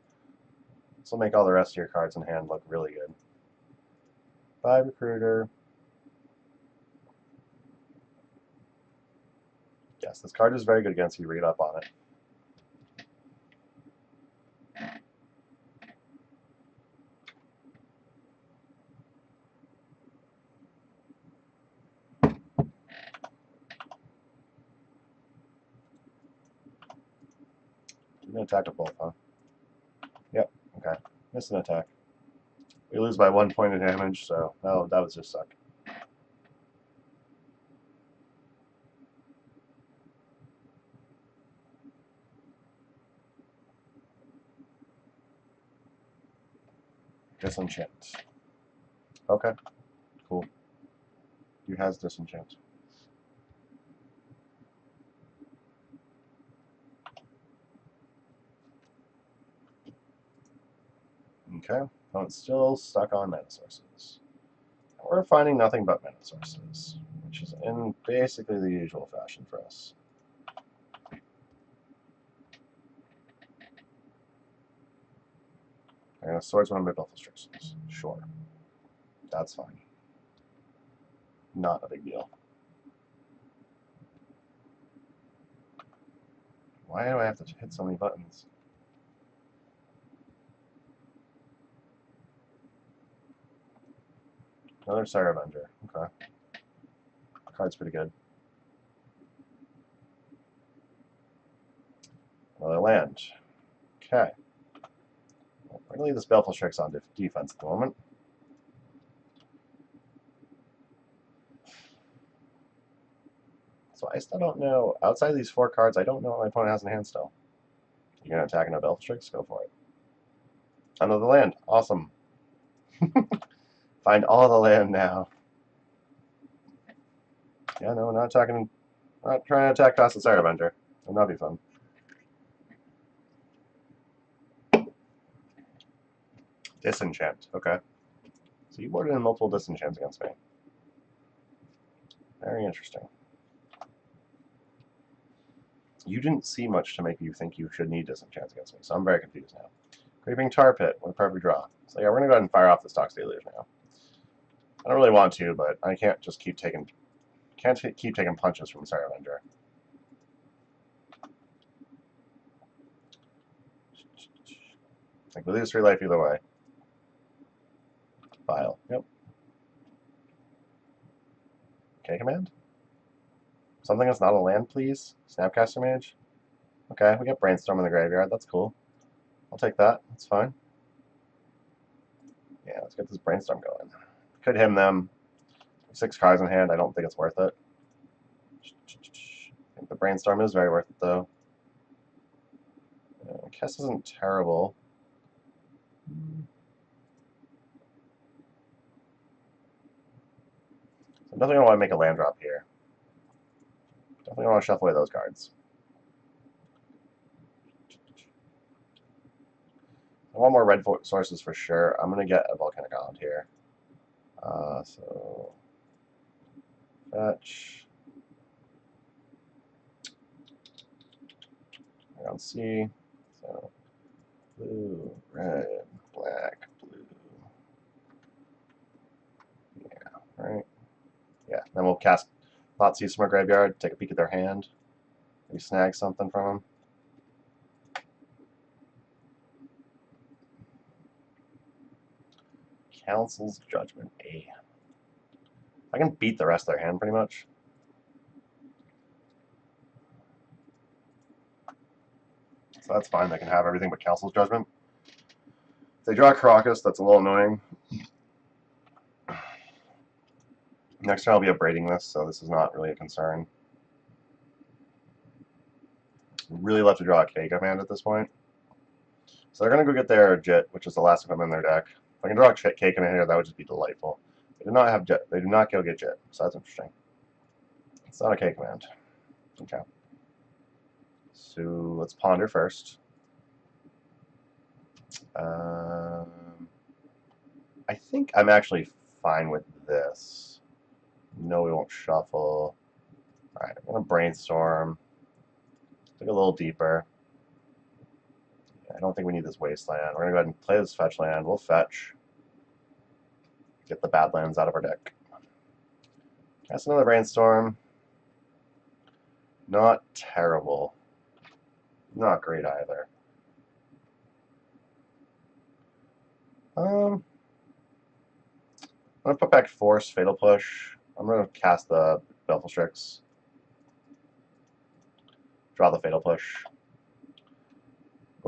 This will make all the rest of your cards in hand look really good. 5 Recruiter. Yes, this card is very good against you. Read up on it. You're going to attack with both, huh? Yep, okay. Miss an attack. We lose by 1 point of damage, so that was just suck. Disenchant. Okay, cool. You has disenchant. Okay, oh, it's still stuck on mana sources. We're finding nothing but mana sources, which is in basically the usual fashion for us. I'm going to swords one of my Buffalo Strixes. Sure. That's fine. Not a big deal. Why do I have to hit so many buttons? Another Sire Avenger. Okay. Card's pretty good. Another land. Okay. Well, we're going to leave this Baleful Strix on defense at the moment. So I still don't know. Outside of these 4 cards, I don't know what my opponent has in hand still. You're going to attack into Baleful Strix? Go for it. Another land. Awesome. Find all the land now. Yeah, no, not attacking. Not trying to attack past the Sire Avenger. Would not be fun. Disenchant. Okay. So you boarded in multiple disenchants against me. Very interesting. You didn't see much to make you think you should need disenchants against me, so I'm very confused now. Creeping Tar Pit with a perfect draw. So yeah, we're gonna go ahead and fire off the Stock Stealers now. I don't really want to, but I can't just keep taking punches from Sire Avenger. Like we lose 3 life either way. File. Yep. Okay, command. Something that's not a land, please. Snapcaster Mage. Okay, we got Brainstorm in the graveyard. That's cool. I'll take that. That's fine. Yeah, let's get this Brainstorm going. Could him them. 6 cards in hand. I don't think it's worth it. I think the Brainstorm is very worth it, though. Kess isn't terrible. So I'm definitely going to want to make a land drop here. Definitely want to shuffle away those cards. I want more red sources for sure. I'm going to get a Volcanic Island here. So fetch. I don't see. So blue, red, black, blue. Yeah, right. Yeah. Then we'll cast Thoughtseize from our graveyard. Take a peek at their hand. Maybe snag something from them. Council's Judgment. A. I can beat the rest of their hand pretty much. So that's fine. They can have everything but Council's Judgment. If they draw Caracas, that's a little annoying. Next turn I'll be upgrading this, so this is not really a concern. Really love to draw a K command at this point. So they're going to go get their Jit, which is the last equipment in their deck. If I can draw a K command here, that would just be delightful. They do not have Jit. They do not go get Jit, so that's interesting. It's not a K command. Okay. So let's ponder first. I think I'm actually fine with this. No, we won't shuffle. Alright, I'm going to brainstorm. Dig a little deeper. I don't think we need this wasteland. We're going to go ahead and play this fetch land. We'll fetch. Get the Badlands out of our deck. Cast another brainstorm. Not terrible. Not great either. I'm going to put back Force, Fatal Push. I'm going to cast the Baleful Strix. Draw the Fatal Push.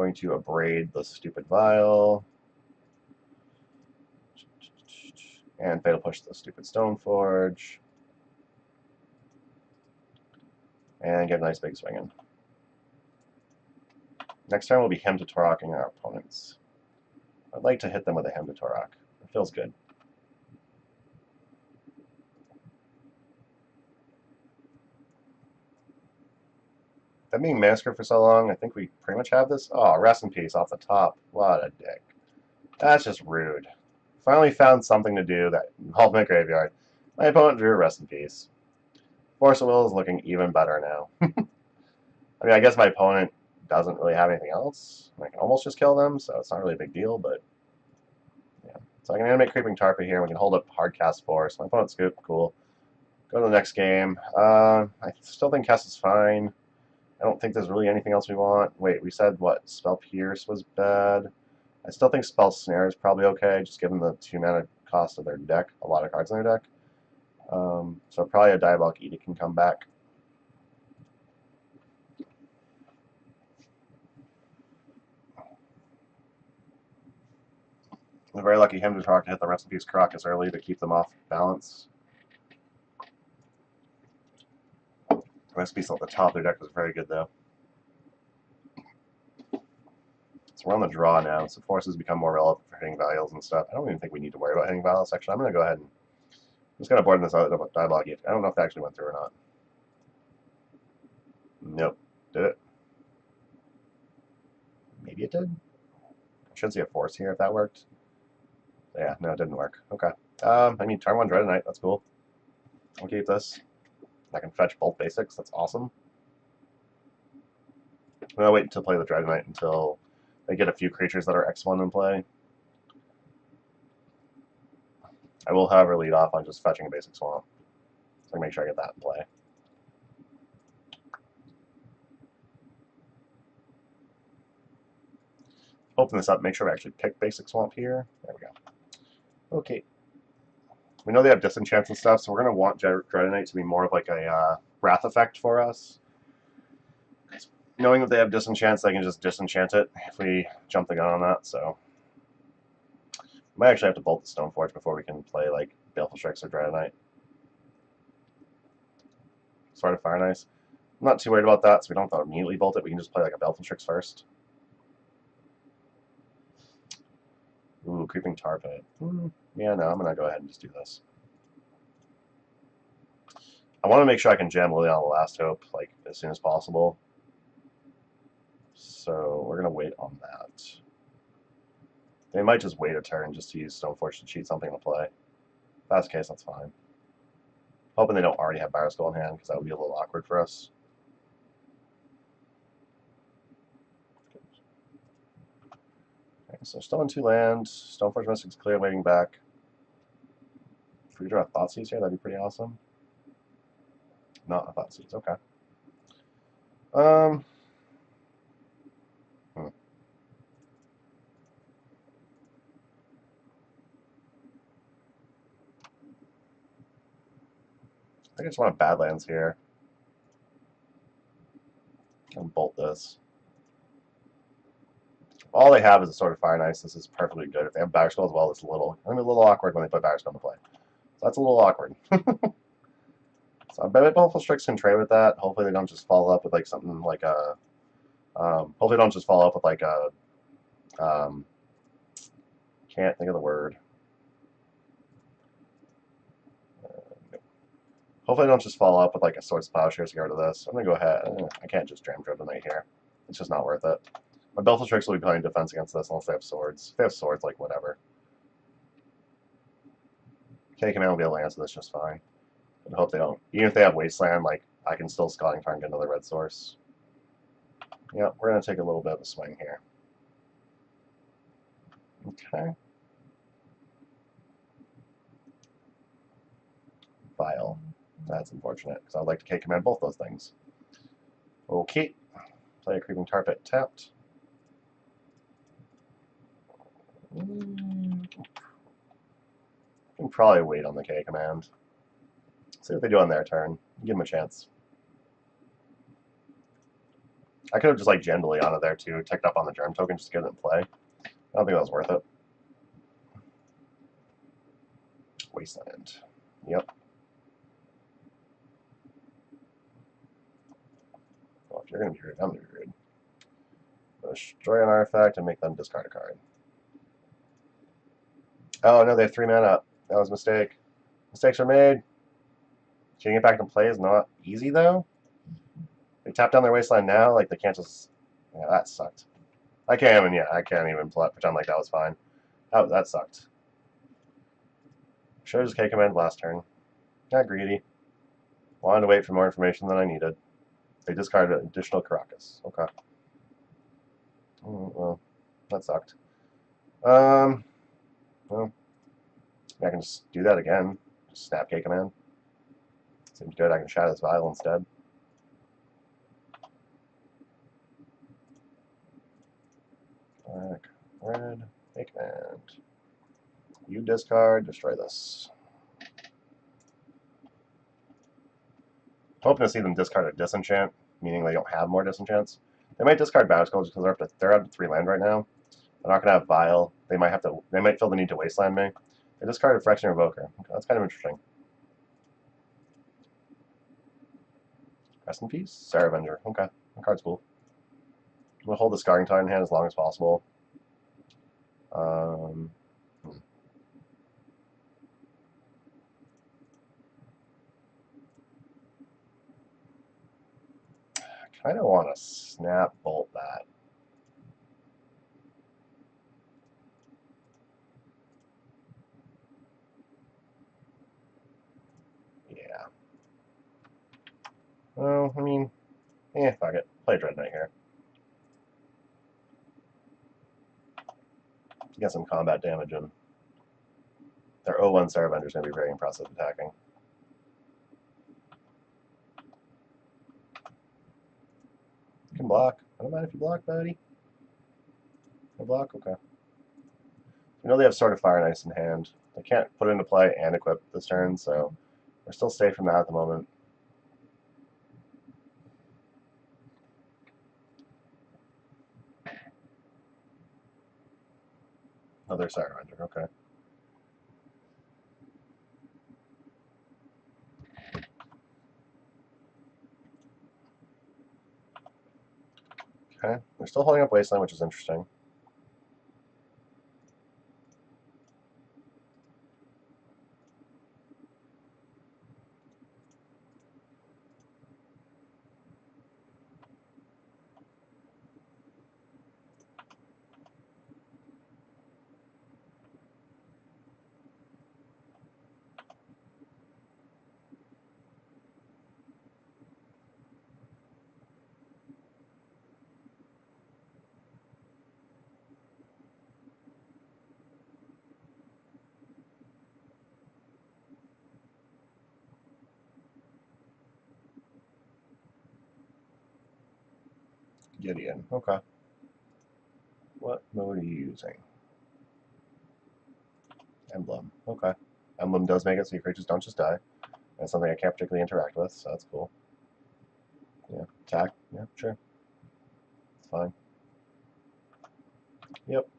Going to abrade the stupid vial. And fatal push the stupid Stoneforge. And get a nice big swing in. Next turn will be Hymn to Torok our opponents. I'd like to hit them with a Hymn to Torok. It feels good. That being massacred for so long, I think we pretty much have this. Oh, rest in peace off the top. What a dick. That's just rude. Finally found something to do that involved my graveyard. My opponent drew a rest in peace. Force of Will is looking even better now. I mean, I guess my opponent doesn't really have anything else. I can almost just kill them, so it's not really a big deal, but yeah. So I can animate Creeping Tarpon here. We can hold up Hardcast Force. My opponent's good. Cool. Go to the next game. I still think Kess is fine. I don't think there's really anything else we want. Wait, we said what? Spell Pierce was bad. I still think Spell Snare is probably okay, just given the 2-mana cost of their deck. A lot of cards in their deck. So probably a Diabolic Edict can come back. We're very lucky him to try to hit the Rest in Peace Caracas early to keep them off balance. Rest in Peace at the top of their deck was very good, though. So we're on the draw now, so forces become more relevant for hitting values and stuff. I don't even think we need to worry about hitting values. Actually, I'm going to go ahead and I'm just going to board this out of Diabolic Edict. I don't know if that actually went through or not. Nope. Did it? Maybe it did? I should see a force here if that worked. Yeah, no, it didn't work. Okay. I mean, turn 1 Dreadnought, that's cool. I'll keep this. I can fetch both basics, that's awesome. I'm going to wait to play the Dreadnought until they get a few creatures that are X1 in play. I will, however, lead off on just fetching a basic swamp. So I can make sure I get that in play. Open this up, make sure we actually pick basic swamp here. There we go. Okay. We know they have disenchants and stuff, so we're going to want Dreadnought to be more of like a wrath effect for us. Knowing that they have disenchants, they can just disenchant it if we jump the gun on that, so. We might actually have to bolt the Stoneforge before we can play like Baleful Strix or Dreadnought. Sword of Fire and Ice. I'm not too worried about that, so we don't have to immediately bolt it. We can just play like a Baleful Strix first. Ooh, Creeping Tar Pit. Yeah, no, I'm going to go ahead and just do this. I want to make sure I can jam Lily on the Last Hope like as soon as possible. So we're going to wait on that. They might just wait a turn just to use Stoneforge to cheat something to play. If that's the case, that's fine. Hoping they don't already have Barrow Skull in hand, because that would be a little awkward for us. Okay, so still in 2 lands. Stoneforge Mystic's clear, waiting back. If we draw a Thoughtseize here, that'd be pretty awesome. Not a Thoughtseize, okay. I think I just want a Badlands here. And bolt this. All they have is a Sword of Fire and Ice. This is perfectly good. If they have Barrow Skull as well, it's a little awkward when they put Barrow Skull into play. So that's a little awkward. So I bet Baleful Strix can trade with that. Hopefully they don't just follow up with like something like a. Hopefully they don't just follow up with like a. Can't think of the word. Hopefully they don't just follow up with like a Swords of Plowshares to get rid of this. I'm gonna go ahead. I can't just jam Dreadnought here. It's just not worth it. My Baleful Strix will be playing defense against this unless they have swords. If they have swords, like whatever. K-Command will be able to answer this just fine. I hope they don't. Even if they have Wasteland, like I can still Scouting Tarn and get another red source. Yeah, we're gonna take a little bit of a swing here. Okay. Vial. That's unfortunate, because I'd like to K-Command both those things. Okay. Play a Creeping Tar Pit tapped. Can probably wait on the K-Command. See what they do on their turn. Give them a chance. I could have just like Generally on it there too, ticked up on the germ token just to get it in play. I don't think that was worth it. Wasteland. Yep. Well, if you're gonna be rude, I'm gonna be rude. Destroy an artifact and make them discard a card. Oh no, they have 3 mana. That was a mistake. Mistakes are made. Getting it back in play is not easy though. They tap down their wasteland now, like they can't just. Yeah, that sucked. I can't even pretend like that was fine. Oh, that sucked. Should have just K-command last turn. Not greedy. Wanted to wait for more information than I needed. They discarded an additional Caracas. Okay. Well, that sucked. Well, I can just do that again. Just snap K-command. Seems good. I can Shadow this Vial instead. Black, red, K-command. You discard, destroy this. Hoping to see them discard a disenchant, meaning they don't have more disenchants. They might discard Battle Scroll just because they're up to 3 land right now. They're not gonna have Vial. They might feel the need to wasteland me. They discard a Phyrexian Evoker. Okay, that's kind of interesting. Rest in peace, Sarah Avenger. Okay, that card's cool. We'll hold the Scarring Tide in hand as long as possible. I kind of want to snap bolt that. Yeah. Well, I mean, fuck it. Play Dread Knight here. Get some combat damage in. Their 0-1 Sarah Avenger is going to be very impressive attacking. You can block. I don't mind if you block, buddy. No block? Okay. You know they have Sword of Fire and Ice in hand. They can't put it into play and equip this turn, so we're still safe from that at the moment. Another Sarah Avenger, okay. Okay, they're still holding up Wasteland, which is interesting. Gideon, okay. What mode are you using? Emblem, okay. Emblem does make it so your creatures don't just die. That's something I can't particularly interact with, so that's cool. Yeah, attack, yeah, sure. It's fine. Yep.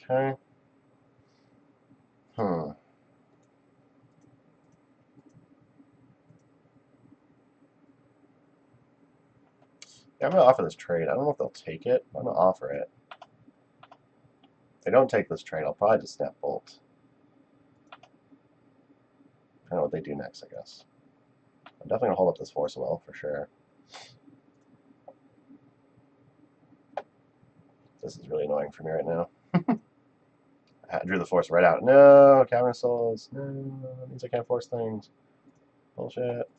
Okay. Yeah, I'm going to offer this trade. I don't know if they'll take it, but I'm going to offer it. If they don't take this trade, I'll probably just snap Bolt. I don't know what they do next, I guess. I'm definitely going to hold up this Force Well, for sure. This is really annoying for me right now. I drew the Force right out. No, Cavern of Souls. No, that means I can't force things. Bullshit.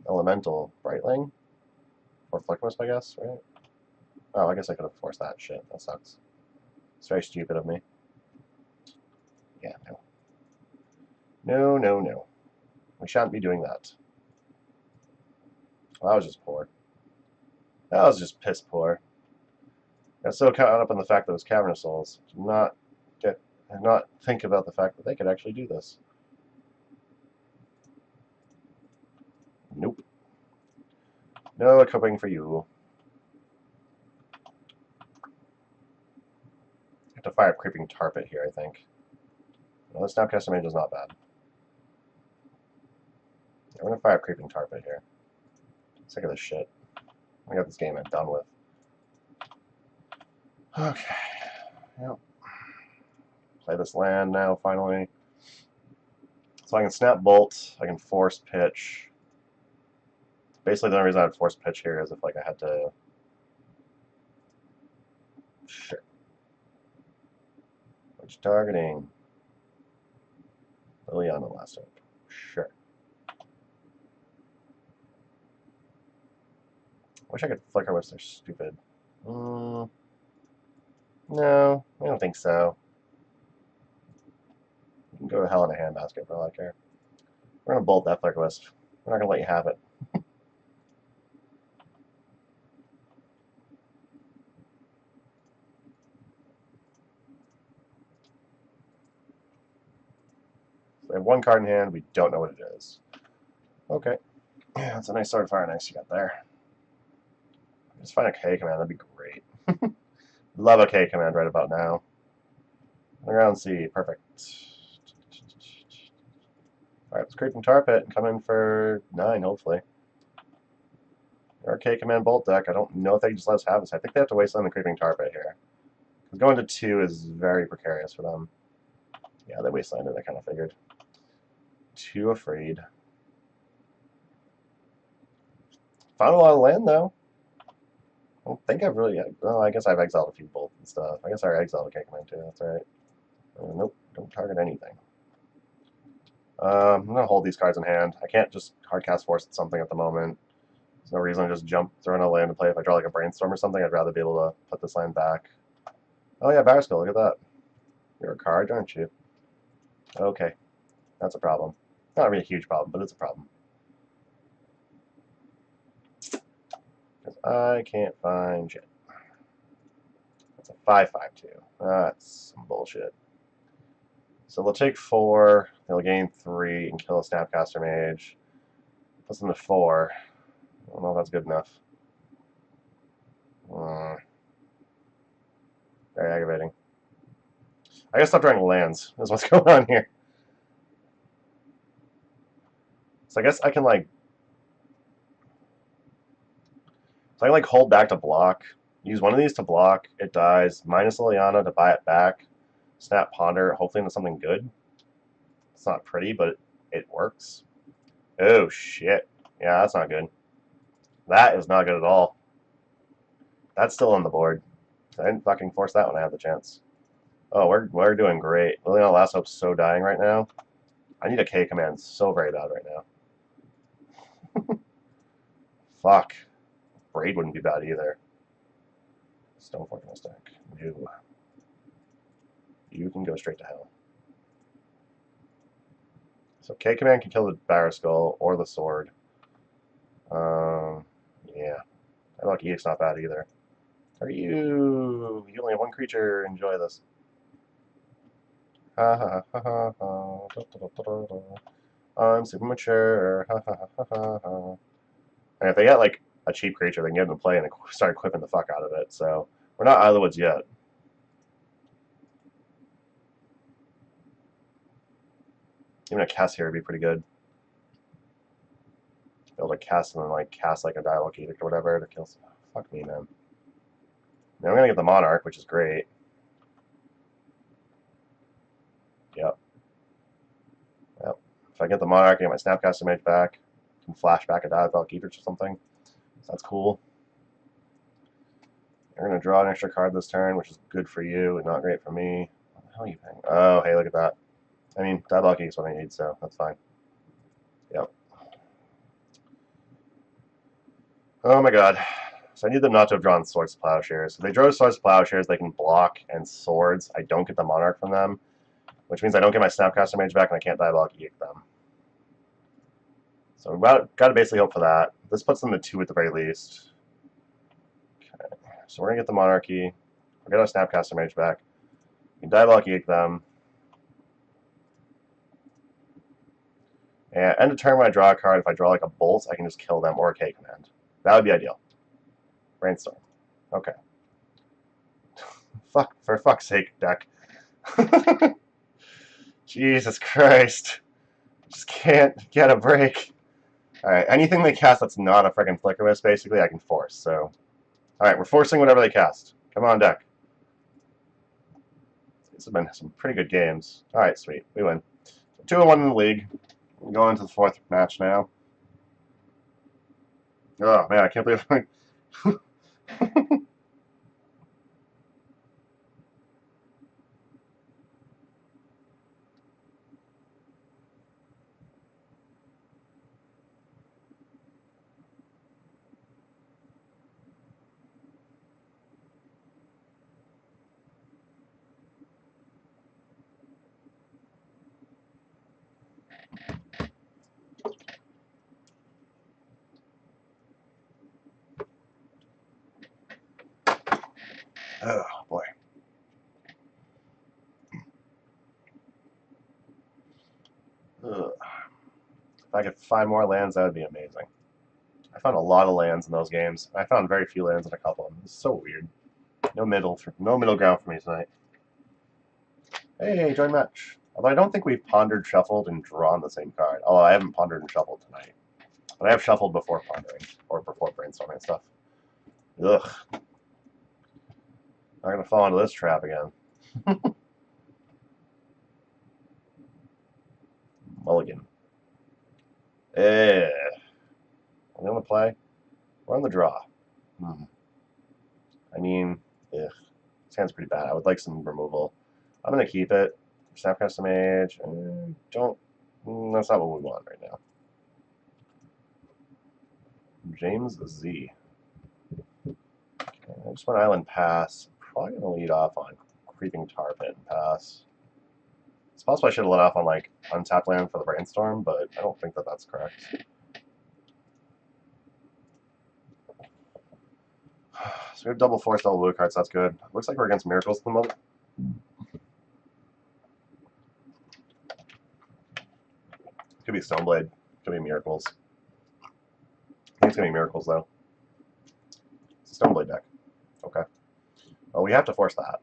Elemental Brightling. Or Flickwisp, I guess, right? Oh, I guess I could have forced that. Shit, that sucks. It's very stupid of me. Yeah, no. No, no, no. We shan't be doing that. Well, that was just poor. That was just piss poor. I got so caught up in the fact that it was Cavern of Souls. Did not think about the fact that they could actually do this. Nope. No equipping for you. I have to fire Creeping Tarpet here, I think. No, this Snapcaster Mage is not bad. Yeah, we're gonna fire Creeping Tarpet here. Sick of this shit. I got this game I'm done with. Okay. Yep. Play this land now, finally. So I can Snap Bolt, I can Force Pitch. Basically, the only reason I'd Force Pitch here is if like I had to... Sure. Which targeting? Liliana last up. Sure. Wish I could Flicker Wisp, they're stupid. No, I don't think so. You can go to hell in a handbasket for all I care. We're gonna bolt that Flicker Wisp. We're not gonna let you have it. So they have one card in hand, we don't know what it is. Okay. Yeah, that's a nice sword fire next you got there. Just find a K command, that'd be great. Love a K command right about now. Around C, perfect. Alright, let's Creeping Tarpet and come in for 9, hopefully. Our K command bolt deck, I don't know if they can just let us have this. I think they have to waste on the Creeping Tarpet here. Because going to 2 is very precarious for them. Yeah, they wastelanded, I kind of figured. Too afraid. Found a lot of land, though. I don't think I've really... Oh, I guess I've exiled a few bolts and stuff. I guess I exiled a K command, too. That's alright. Nope, don't target anything. I'm going to hold these cards in hand. I can't just hardcast Force something at the moment. There's no reason to just jump, throw in a land to play. If I draw like a Brainstorm or something, I'd rather be able to put this land back. Oh yeah, Barraskull, look at that. You're a card, aren't you? Okay, that's a problem. Not really a huge problem, but it's a problem. Because I can't find shit. That's a 5/5/2. That's some bullshit. So they'll take 4, they'll gain 3, and kill a Snapcaster Mage. Puts them to 4. I don't know if that's good enough. Very aggravating. I gotta stop drawing lands, is what's going on here. So I guess I can like... So I can like hold back to block. Use one of these to block, it dies, minus Liliana to buy it back. Snap Ponder, hopefully into something good. It's not pretty, but it works. Oh shit. Yeah, that's not good. That is not good at all. That's still on the board. I didn't fucking force that when I had the chance. Oh, we're doing great. Liliana Last Hope's so dying right now. I need a K command so very bad right now. Fuck. Braid wouldn't be bad either. Stoneforge Mystic. No. You can go straight to hell. So K command can kill the Barraskull or the sword. Yeah. I like EX not bad either. Are you? You only have one creature. Enjoy this. Ha ha ha ha ha. Da, da, da, da, da. I'm super mature. Ha ha ha ha ha. And if they get like a cheap creature, they can get into play and start equipping the fuck out of it. So we're not out of the woods yet. Even a Kess here would be pretty good. Be able to cast and then like cast like a Dialogue Edict or whatever to kill. Fuck me, man. Now I'm gonna get the Monarch, which is great. Yep. Yep. If I get the Monarch, I get my Snapcaster Mage back. I can flash back a Dialogue Edict or something. So that's cool. You're gonna draw an extra card this turn, which is good for you and not great for me. What the hell are you paying? Oh, hey, look at that. I mean, Dialogue Edict is what I need, so that's fine. Yep. Oh my god. So I need them not to have drawn Swords to Plowshares. If they draw Swords to Plowshares, they can block and Swords. I don't get the Monarch from them, which means I don't get my Snapcaster Mage back and I can't Dialogue Edict them. So we've got to basically hope for that. This puts them to 2 at the very least. Okay. So we're going to get the Monarchy. We'll get our Snapcaster Mage back. We can Dialogue Edict them. And end of turn when I draw a card, if I draw like a Bolt, I can just kill them or a K command. That would be ideal. Brainstorm. Okay. Fuck, for fuck's sake, deck. Jesus Christ. Just can't get a break. Alright, anything they cast that's not a freaking Flicker Wisp, basically, I can force, so... Alright, we're forcing whatever they cast. Come on, deck. These have been some pretty good games. Alright, sweet. We win. 2-1 in the league. We're going to the 4th match now. Oh, man, I can't believe... Oh, boy. Ugh. If I could find more lands, that would be amazing. I found a lot of lands in those games. I found very few lands in a couple of them. It's so weird. No middle ground for me tonight. Hey, join match. Although I don't think we've pondered, shuffled, and drawn the same card. Although I haven't pondered and shuffled tonight. But I have shuffled before pondering. Or before brainstorming and stuff. Ugh. Not gonna fall into this trap again. Mulligan. Eh. Are we on the play? We're on the draw. I mean, ugh. This hand's pretty bad. I would like some removal. I'm gonna keep it. Snapcast Mage. Don't. That's not what we want right now. James Z. Okay, I just want Island Pass. Probably gonna lead off on Creeping Tar Pit and pass. It's possible I should have let off on like Untapped Land for the Brainstorm, but I don't think that that's correct. So we have double force, double blue cards. That's good. Looks like we're against Miracles at the moment. Could be Stoneblade. Could be Miracles. I think it's gonna be Miracles though. It's a Stoneblade deck. Okay. Well, we have to force that.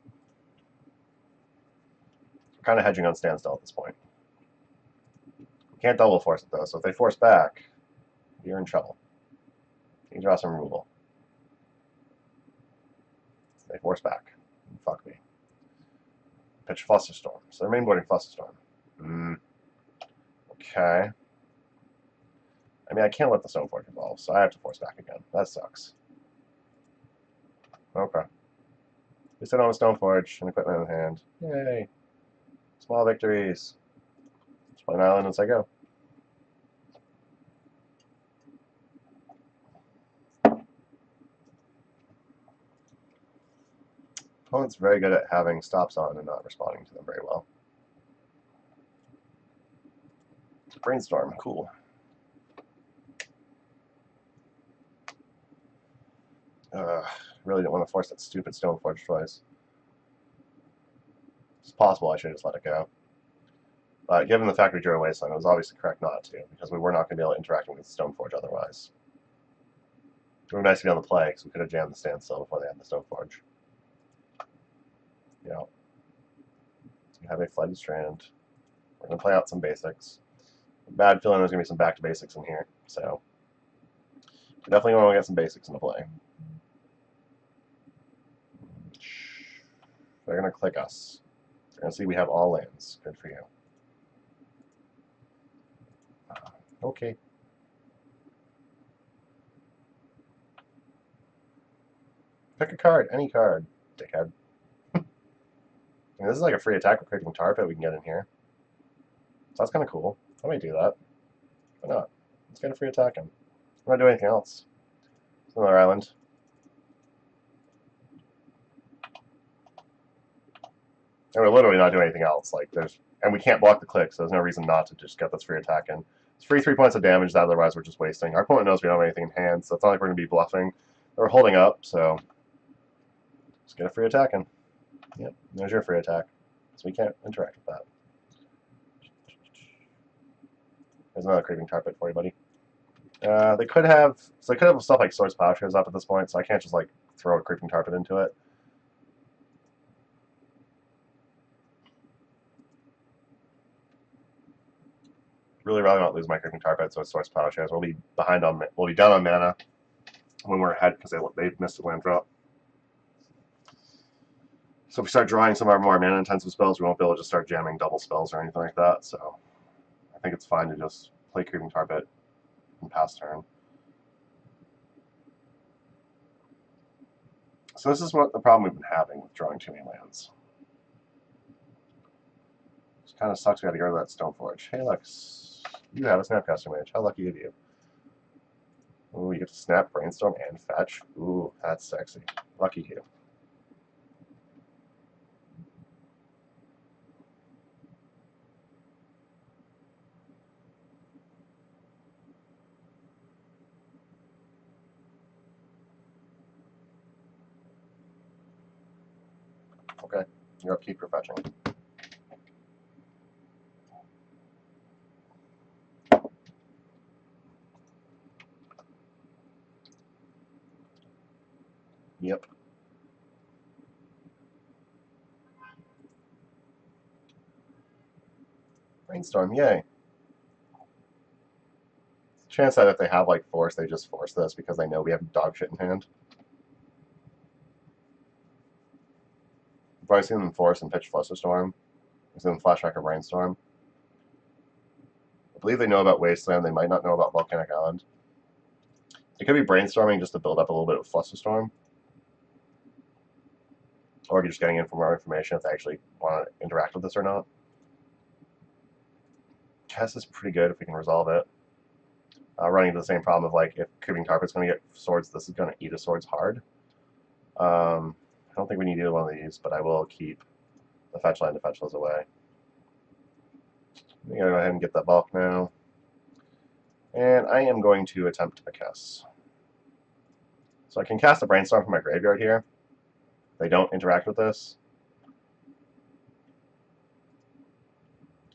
We're kind of hedging on standstill at this point. We can't double force it though, so if they force back, you're in trouble. You can draw some removal. They force back. Fuck me. Pitch Flusterstorm. So they're mainboarding Flusterstorm. Okay. I mean, I can't let the Stoneforge evolve, so I have to force back again. That sucks. Okay. At least I don't have a Stoneforge and equipment in hand. Yay. Small victories. Just play an island as I go. Opponent's very good at having stops on and not responding to them very well. Brainstorm, cool. Really didn't want to force that stupid Stoneforge twice. It's possible I should have just let it go. But given the fact we drew a Wasteland, it was obviously correct not to, because we were not going to be able to interact with Stoneforge otherwise. It would be nice to be on the play, because we could have jammed the standstill before they had the Stoneforge. Yeah. We have a Flooded Strand. We're going to play out some basics. Bad feeling there's going to be some back to basics in here, so we definitely want to get some basics into play. They're going to click us. They're going to see we have all lands. Good for you. Okay. Pick a card, any card, dickhead. I mean, this is like a free attack with Creeping Tar Pit we can get in here. So that's kind of cool. I might do that. Why not? Let's get a free attack in. I'm not doing anything else. It's another island. And we're literally not doing anything else. Like and we can't block the click, so there's no reason not to just get this free attack in. It's free 3 points of damage that otherwise we're just wasting. Our opponent knows we don't have anything in hand, so it's not like we're going to be bluffing. We're holding up, so just get a free attack in. Yep, there's your free attack. So we can't interact with that. There's another Creeping Tar Pit for you, buddy. They could have, so they could have stuff like Swords Plowshares up at this point, so I can't just like throw a Creeping Tarpon into it. Really rather not lose my Creeping Tarpon, so it's Swords Plowshares. We'll be behind on, we'll be down on mana when we're ahead because they missed a land drop. So if we start drawing some of our more mana-intensive spells, we won't be able to just start jamming double spells or anything like that. So I think it's fine to just play Creeping Tarpon and pass turn. So this is what the problem we've been having with drawing too many lands. It kind of sucks we had to go to that Stoneforge. Hey, look, you have a Snapcaster Mage. How lucky of you. Ooh, you get to Snap, Brainstorm, and Fetch. Ooh, that's sexy. Lucky you. Okay, you're upkeep, you're fetching. Yep. Brainstorm, yay. Chance that if they have like force, they just force this because they know we have dog shit in hand. I've probably seen them force and pitch Flusterstorm. I've seen them flashback or Brainstorm. I believe they know about Wasteland. They might not know about Volcanic Island. It could be brainstorming just to build up a little bit of Flusterstorm. Or just getting in for more information if they actually want to interact with this or not. Kess is pretty good if we can resolve it. Running into the same problem of like if Creeping Tarpet's going to get swords, this is going to eat a swords hard. I don't think we need either one of these, but I will keep the fetch line to fetch those away. I'm going to go ahead and get that bulk now. And I am going to attempt a Kess. So I can cast a Brainstorm from my graveyard here. They don't interact with this.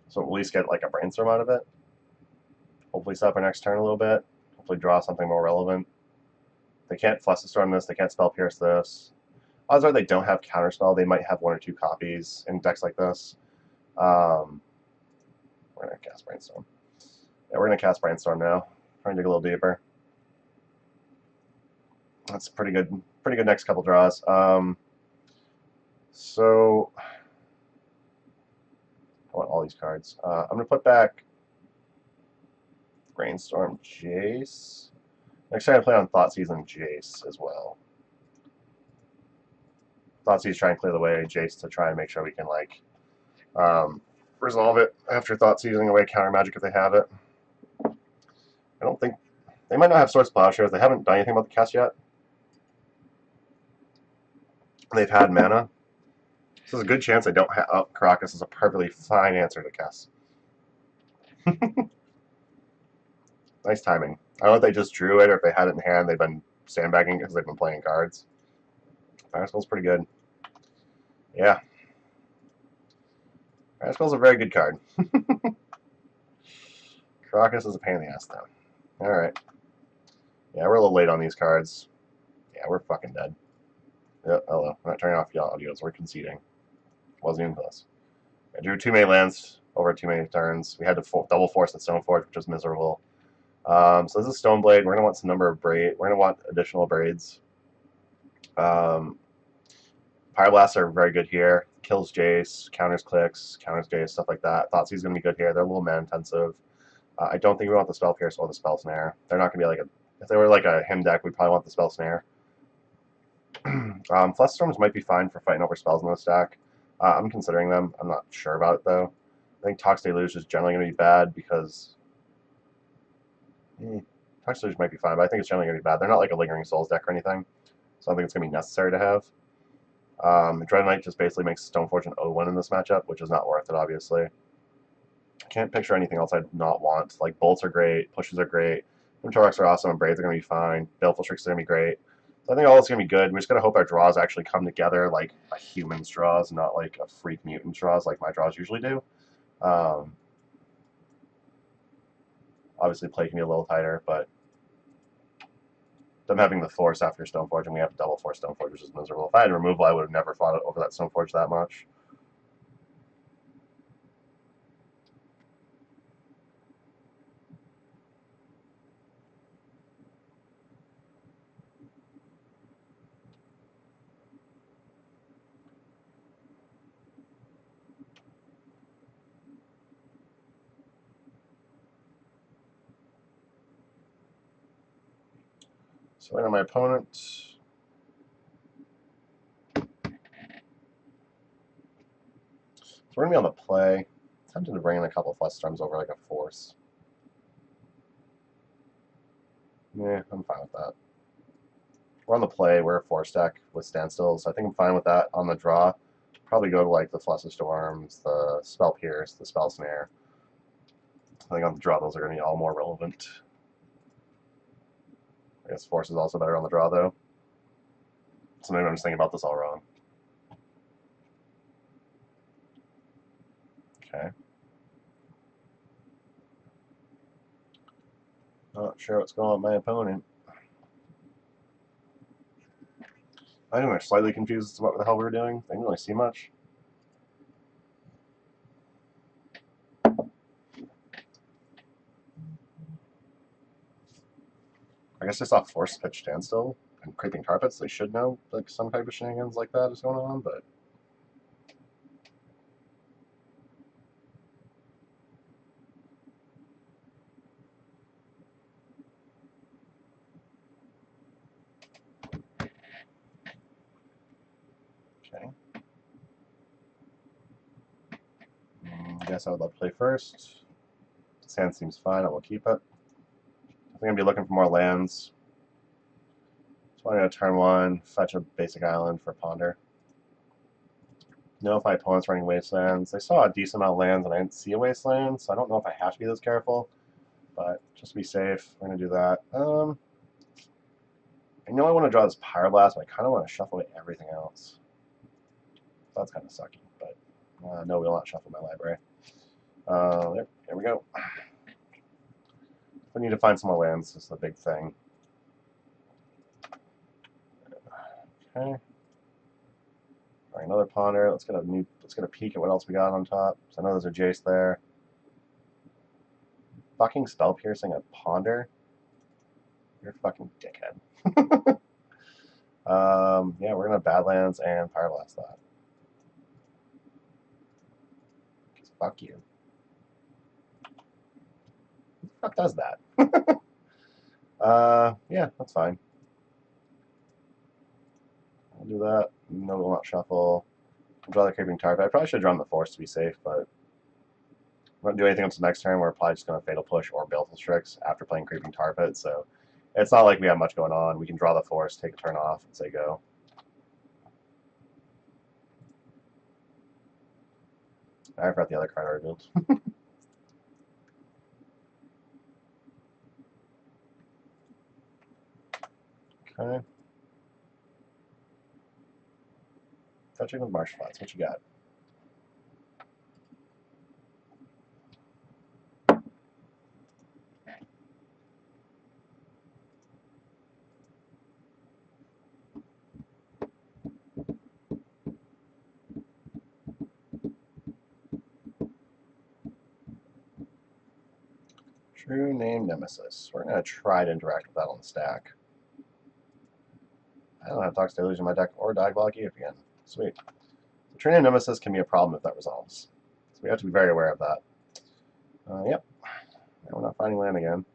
So we'll at least get like a Brainstorm out of it. Hopefully stop our next turn a little bit. Hopefully draw something more relevant. They can't Flusterstorm this, they can't Spell Pierce this. Odds are they don't have Counterspell. They might have one or two copies in decks like this. We're going to cast Brainstorm. Yeah, we're going to cast Brainstorm now. Try and dig a little deeper. That's pretty good next couple draws. So I want all these cards. I'm going to put back Brainstorm, Jace. Next time I play on Thoughtseize and Jace as well. Thoughtseize try and clear the way, Jace to try and make sure we can like resolve it after Thoughtseizing away counter magic if they have it. I don't think they might not have Swords Plowshares. They haven't done anything about the Kess yet. They've had mana. So there's a good chance they don't have. Oh, Caracas is a perfectly fine answer to Kess. Nice timing. I don't know if they just drew it or if they had it in hand. They've been sandbagging because they've been playing cards. Fire Skull's pretty good. Yeah. Fire Skull's a very good card. Caracas is a pain in the ass, though. Alright. Yeah, we're a little late on these cards. Yeah, we're fucking dead. Yep, hello. I'm not turning off the audios. We're conceding. Wasn't even close. I drew too many lands over too many turns. We had to double force the Stoneforge, which was miserable. So this is Stoneblade. We're going to want some number of braid. We're going to want additional braids. Pyroblast are very good here. Kills Jace, counters clicks, counters Jace, stuff like that. Thoughtseize is going to be good here. They're a little mana intensive. I don't think we want the Spell Pierce or the Spell Snare. They're not going to be like a... If they were like a hymn deck, we'd probably want the Spell Snare. Flusterstorms might be fine for fighting over spells in this deck. I'm considering them. I'm not sure about it, though. I think Tox Deluge is generally going to be bad because... Tox Deluge might be fine, but I think it's generally going to be bad. They're not like a Lingering Souls deck or anything, so I don't think it's going to be necessary to have. Dread Knight just basically makes Stoneforge an 0-1 in this matchup, which is not worth it, obviously. I can't picture anything else I'd not want. Like, Bolts are great, Pushes are great, Toraks are awesome, and Braids are going to be fine, Baleful Shrieks are going to be great. So I think all this is going to be good. We're just going to hope our draws actually come together like a human's draws, not like a freak mutant draws like my draws usually do. Obviously, play can be a little tighter, but them having the force after Stoneforge, and we have double force Stoneforge, which is miserable. If I had removal, I would have never fought over that Stoneforge that much. So I know my opponent. So we're going to be on the play. I'm tempted to bring in a couple of Flush Storms over like a force. Yeah, I'm fine with that. We're on the play. We're a force deck with Standstill, so I think I'm fine with that. On the draw, probably go to like the Flush Storms, the Spell Pierce, the Spell Snare. I think on the draw, those are going to be all more relevant. I guess force is also better on the draw, though. So maybe I'm just thinking about this all wrong. Okay. Not sure what's going on with my opponent. I think they're slightly confused as to what the hell we were doing. They didn't really see much. I guess they saw Force Pitch Standstill and Creeping Carpets. They should know like some type of shenanigans like that is going on, but okay. I guess I would love to play first. This hand seems fine. I will keep it. I think I'm gonna be looking for more lands. So I'm gonna turn one, fetch a basic island for Ponder. Know if my opponent's running wastelands. They saw a decent amount of lands, and I didn't see a wasteland, so I don't know if I have to be this careful. But just to be safe, we're gonna do that. I know I want to draw this Pyroblast, but I kind of want to shuffle away everything else. That's kind of sucky, but no, we will not shuffle my library. There we go. We need to find some more lands. This is the big thing. Okay. All right, another Ponder. Let's get a peek at what else we got on top. So I know there's a Jace there. Fucking Spell Piercing a Ponder. You're a fucking dickhead. Yeah, we're gonna Badlands and Pyroblast that. Fuck you. Who the fuck does that? Yeah, that's fine. I'll do that. No, we'll not shuffle. I'll draw the Creeping Target. I probably should have drawn the Force to be safe, but we won't do anything until next turn. We're probably just going to Fatal Push or Baleful Strix after playing Creeping Target, so it's not like we have much going on. We can draw the Force, take a turn off, and say go. I forgot the other card I revealed. Okay. Touching with Marsh Flats. What you got? True Name Nemesis. We're going to try to interact with that on the stack. I don't have Toxic Delusion in my deck or Diabolic Eve again. Sweet. So True Name Nemesis can be a problem if that resolves. So we have to be very aware of that. Yep. And we're not finding land again.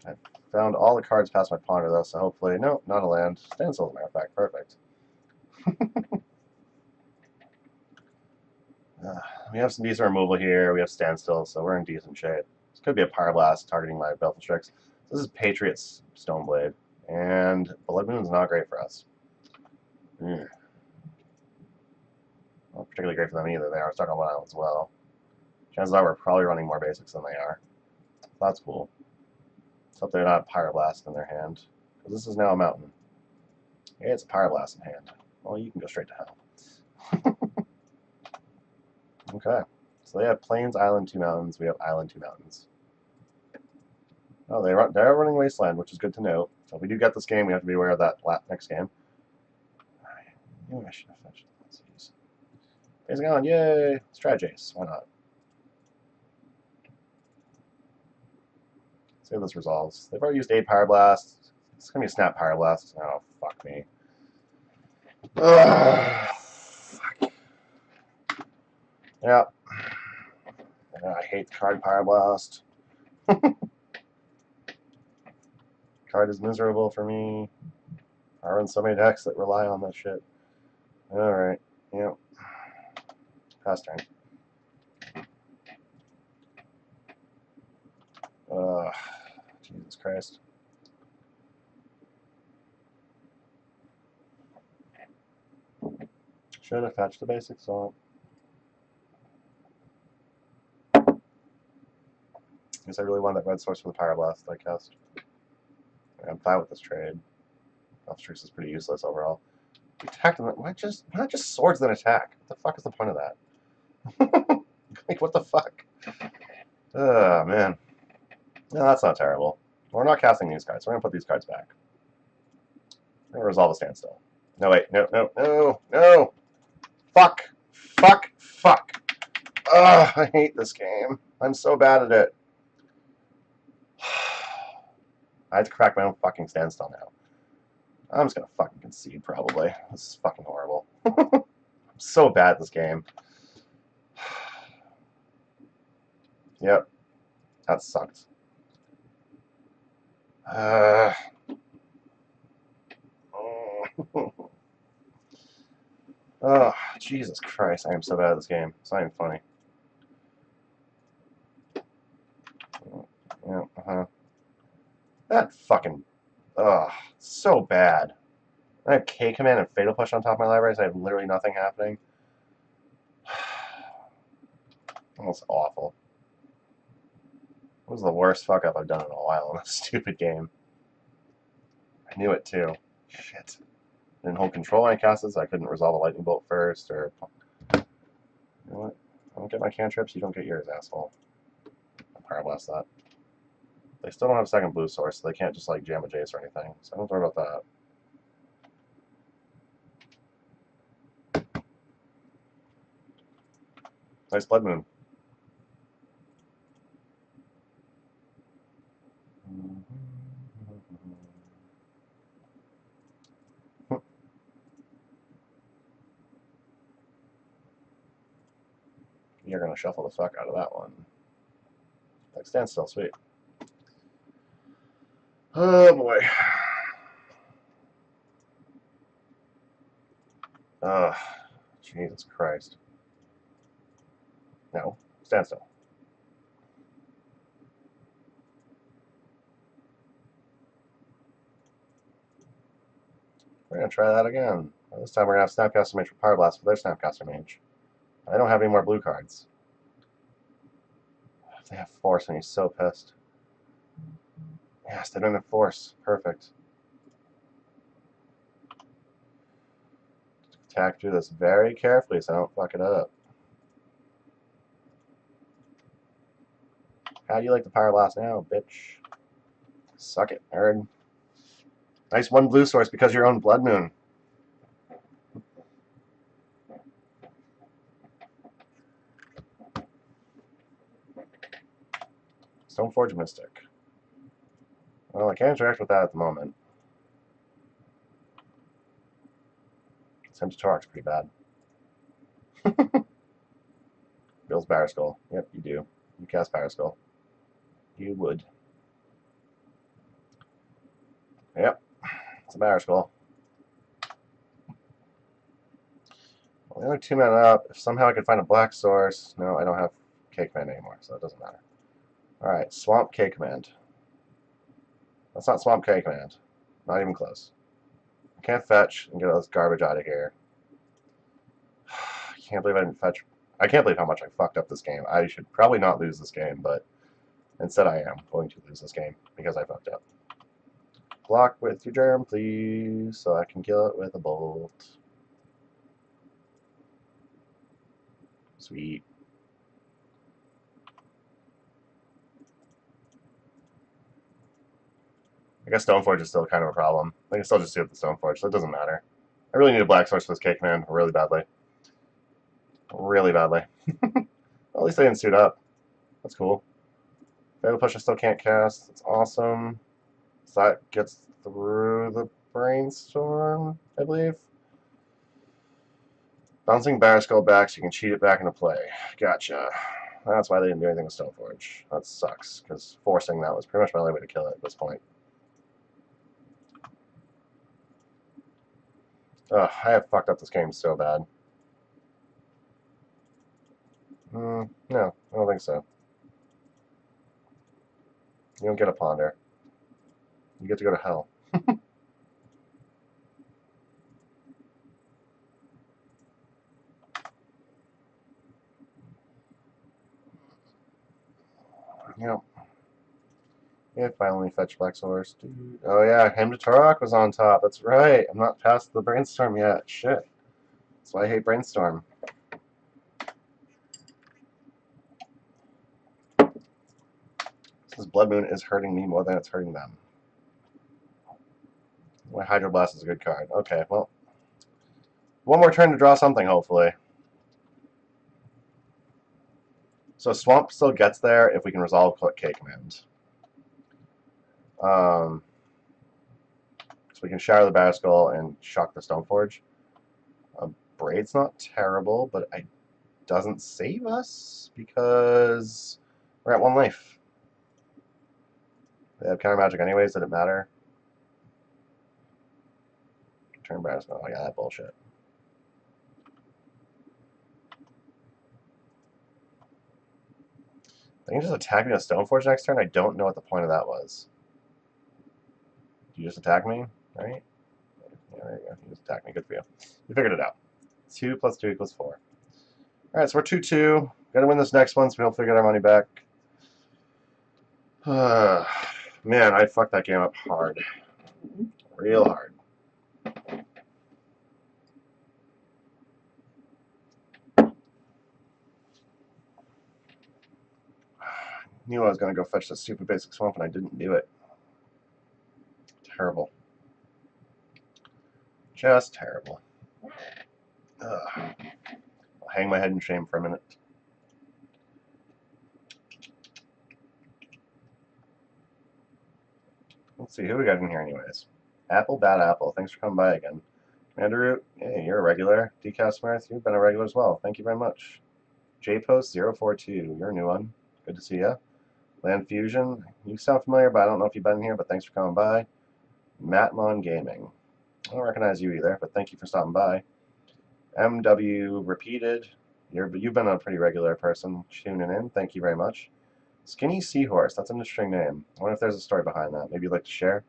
I found all the cards past my Ponder though, so hopefully, no, not a land. Standstill, as a matter of fact. Perfect. We have some decent removal here. We have Standstill, so we're in decent shape. This could be a Pyroblast targeting my Baleful Strix. This is Patriot's Stoneblade, and Blood Moon is not great for us. Not particularly great for them either. They are stuck on one island as well. Chances are we're probably running more basics than they are. That's cool. Let's hope they're not Pyroblast in their hand, because this is now a mountain. Yeah, it's a Pyroblast in hand. Well, you can go straight to hell. Okay. So they have Plains, Island, 2 mountains. We have Island, 2 mountains. Oh, they're running Wasteland, which is good to know. So if we do get this game, we have to be aware of that next game. Alright, I knew I should have fetched these. Phasing on, yay! Strategies, why not? See how this resolves. They've already used 8 Power Blasts. It's gonna be a Snap Power Blast. Oh, fuck me. Ugh. Fuck. Yeah. I hate the card Power Blast. Card is miserable for me. I run so many decks that rely on that shit. Alright. Yep. Pass turn. Jesus Christ. Should have fetched the basic salt. Guess I really want that red source for the Power Blast that I cast. I'm fine with this trade. Elfstreaks is pretty useless overall. Attack them. Why not just swords then attack? What the fuck is the point of that? Like, what the fuck? Oh, man. No, that's not terrible. We're not casting these cards. We're going to put these cards back. We're going to resolve a standstill. No, wait. No, no, no, no! Fuck! Fuck! Fuck! Ugh, I hate this game. I'm so bad at it. I have to crack my own fucking standstill now. I'm just gonna fucking concede, probably. This is fucking horrible. I'm so bad at this game. Yep. That sucked. Oh, oh, Jesus Christ. I am so bad at this game. It's not even funny. Yeah, That fucking... Ugh. So bad. I have K Command and Fatal Push on top of my library, so I have literally nothing happening. That's awful. It was the worst fuck up I've done in a while in a stupid game. I knew it too. Shit. I didn't hold control when I cast it, so I couldn't resolve a lightning bolt first, or... You know what? I don't get my cantrips, you don't get yours, asshole. I'll Power Blast that. They still don't have a second blue source, so they can't just like jam a Jace or anything, so I don't worry about that. Nice Blood Moon. You're gonna shuffle the fuck out of that one. Like standstill, sweet. Oh boy. Ugh. Jesus Christ. No. Standstill. We're gonna try that again. This time we're gonna have Snapcaster Mage for Power Blast for their Snapcaster Mage. I don't have any more blue cards. If they have Force, and he's so pissed. Yes, they don't have Force. Perfect. Attack through this very carefully so I don't fuck it up. How do you like the Power Blast now, bitch? Suck it, nerd. Nice one blue source because your own Blood Moon. Stoneforge Mystic. Well, I can't interact with that at the moment. Tempted Torque's pretty bad. Bill's Barraskull. Yep, you do. You cast Barraskull. You would. Yep, it's a Barraskull. Well, the other 2 mana up. If somehow I could find a black source. No, I don't have K Command anymore, so it doesn't matter. Alright, Swamp K Command. That's not Swamp K Command. Not even close. I can't fetch and get all this garbage out of here. I can't believe I didn't fetch. I can't believe how much I fucked up this game. I should probably not lose this game, but instead I am going to lose this game because I fucked up. Block with your germ, please, so I can kill it with a bolt. Sweet. I guess Stoneforge is still kind of a problem. I can still just do it with the Stoneforge, so it doesn't matter. I really need a black source for this cake, man, really badly. Really badly. At least I didn't suit up. That's cool. Fatal Push I still can't cast. That's awesome. So that gets through the Brainstorm, I believe. Bouncing Batterskull Skull back so you can cheat it back into play. Gotcha. That's why they didn't do anything with Stoneforge. That sucks, because forcing that was pretty much my only way to kill it at this point. Ugh, I have fucked up this game so bad. No, I don't think so. You don't get a Ponder. You get to go to hell. Yep. If I only fetch Black Source. Oh yeah, Hymn to Turok was on top. That's right. I'm not past the Brainstorm yet. Shit. That's why I hate Brainstorm. This Blood Moon is hurting me more than it's hurting them. My Hydroblast is a good card. Okay, well. One more turn to draw something, hopefully. So Swamp still gets there if we can resolve K command. So we can Shatter the Batterskull and shock the Stoneforge. Braid's not terrible, but it doesn't save us because we're at 1 life. They have counter magic anyways, did it matter? Turn Batterskull. Oh yeah, that bullshit. They can just attack me with Stoneforge next turn? I don't know what the point of that was. You just attack me, right? Yeah, there you go. You just attack me. Good for you. You figured it out. 2 plus 2 equals 4. Alright, so we're 2-2. Gotta win this next one so we'll figure our money back. Man, I fucked that game up hard. Real hard. Knew I was going to go fetch the stupid basic swamp and I didn't do it. Terrible. Just terrible. I'll hang my head in shame for a minute. Let's see, who we got in here anyways? Apple, Bad Apple, thanks for coming by again. Commander Root, hey, you're a regular. DCast Smith, you've been a regular as well. Thank you very much. JPost042, you're a new one. Good to see ya. Land Fusion, you sound familiar, but I don't know if you've been here, but thanks for coming by. Matmon Gaming, I don't recognize you either, but thank you for stopping by. MW Repeated, you've been a pretty regular person tuning in. Thank you very much. Skinny Seahorse, that's an interesting name. I wonder if there's a story behind that. Maybe you'd like to share.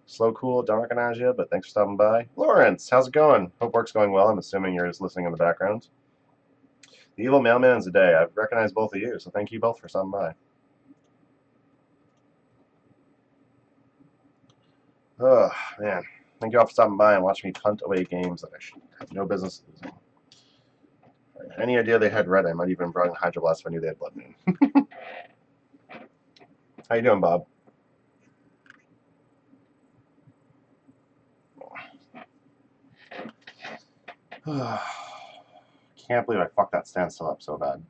Slow Cool, don't recognize you, but thanks for stopping by. Lawrence, how's it going? Hope work's going well. I'm assuming you're just listening in the background. The Evil Mailman's a day. I've recognized both of you, so thank you both for stopping by. Oh, man. Thank you all for stopping by and watching me punt away games that I should have no business losing. Any idea they had red, I might even brought in Hydroblast if I knew they had Blood Moon. How you doing, Bob? Can't believe I fucked that standstill up so bad.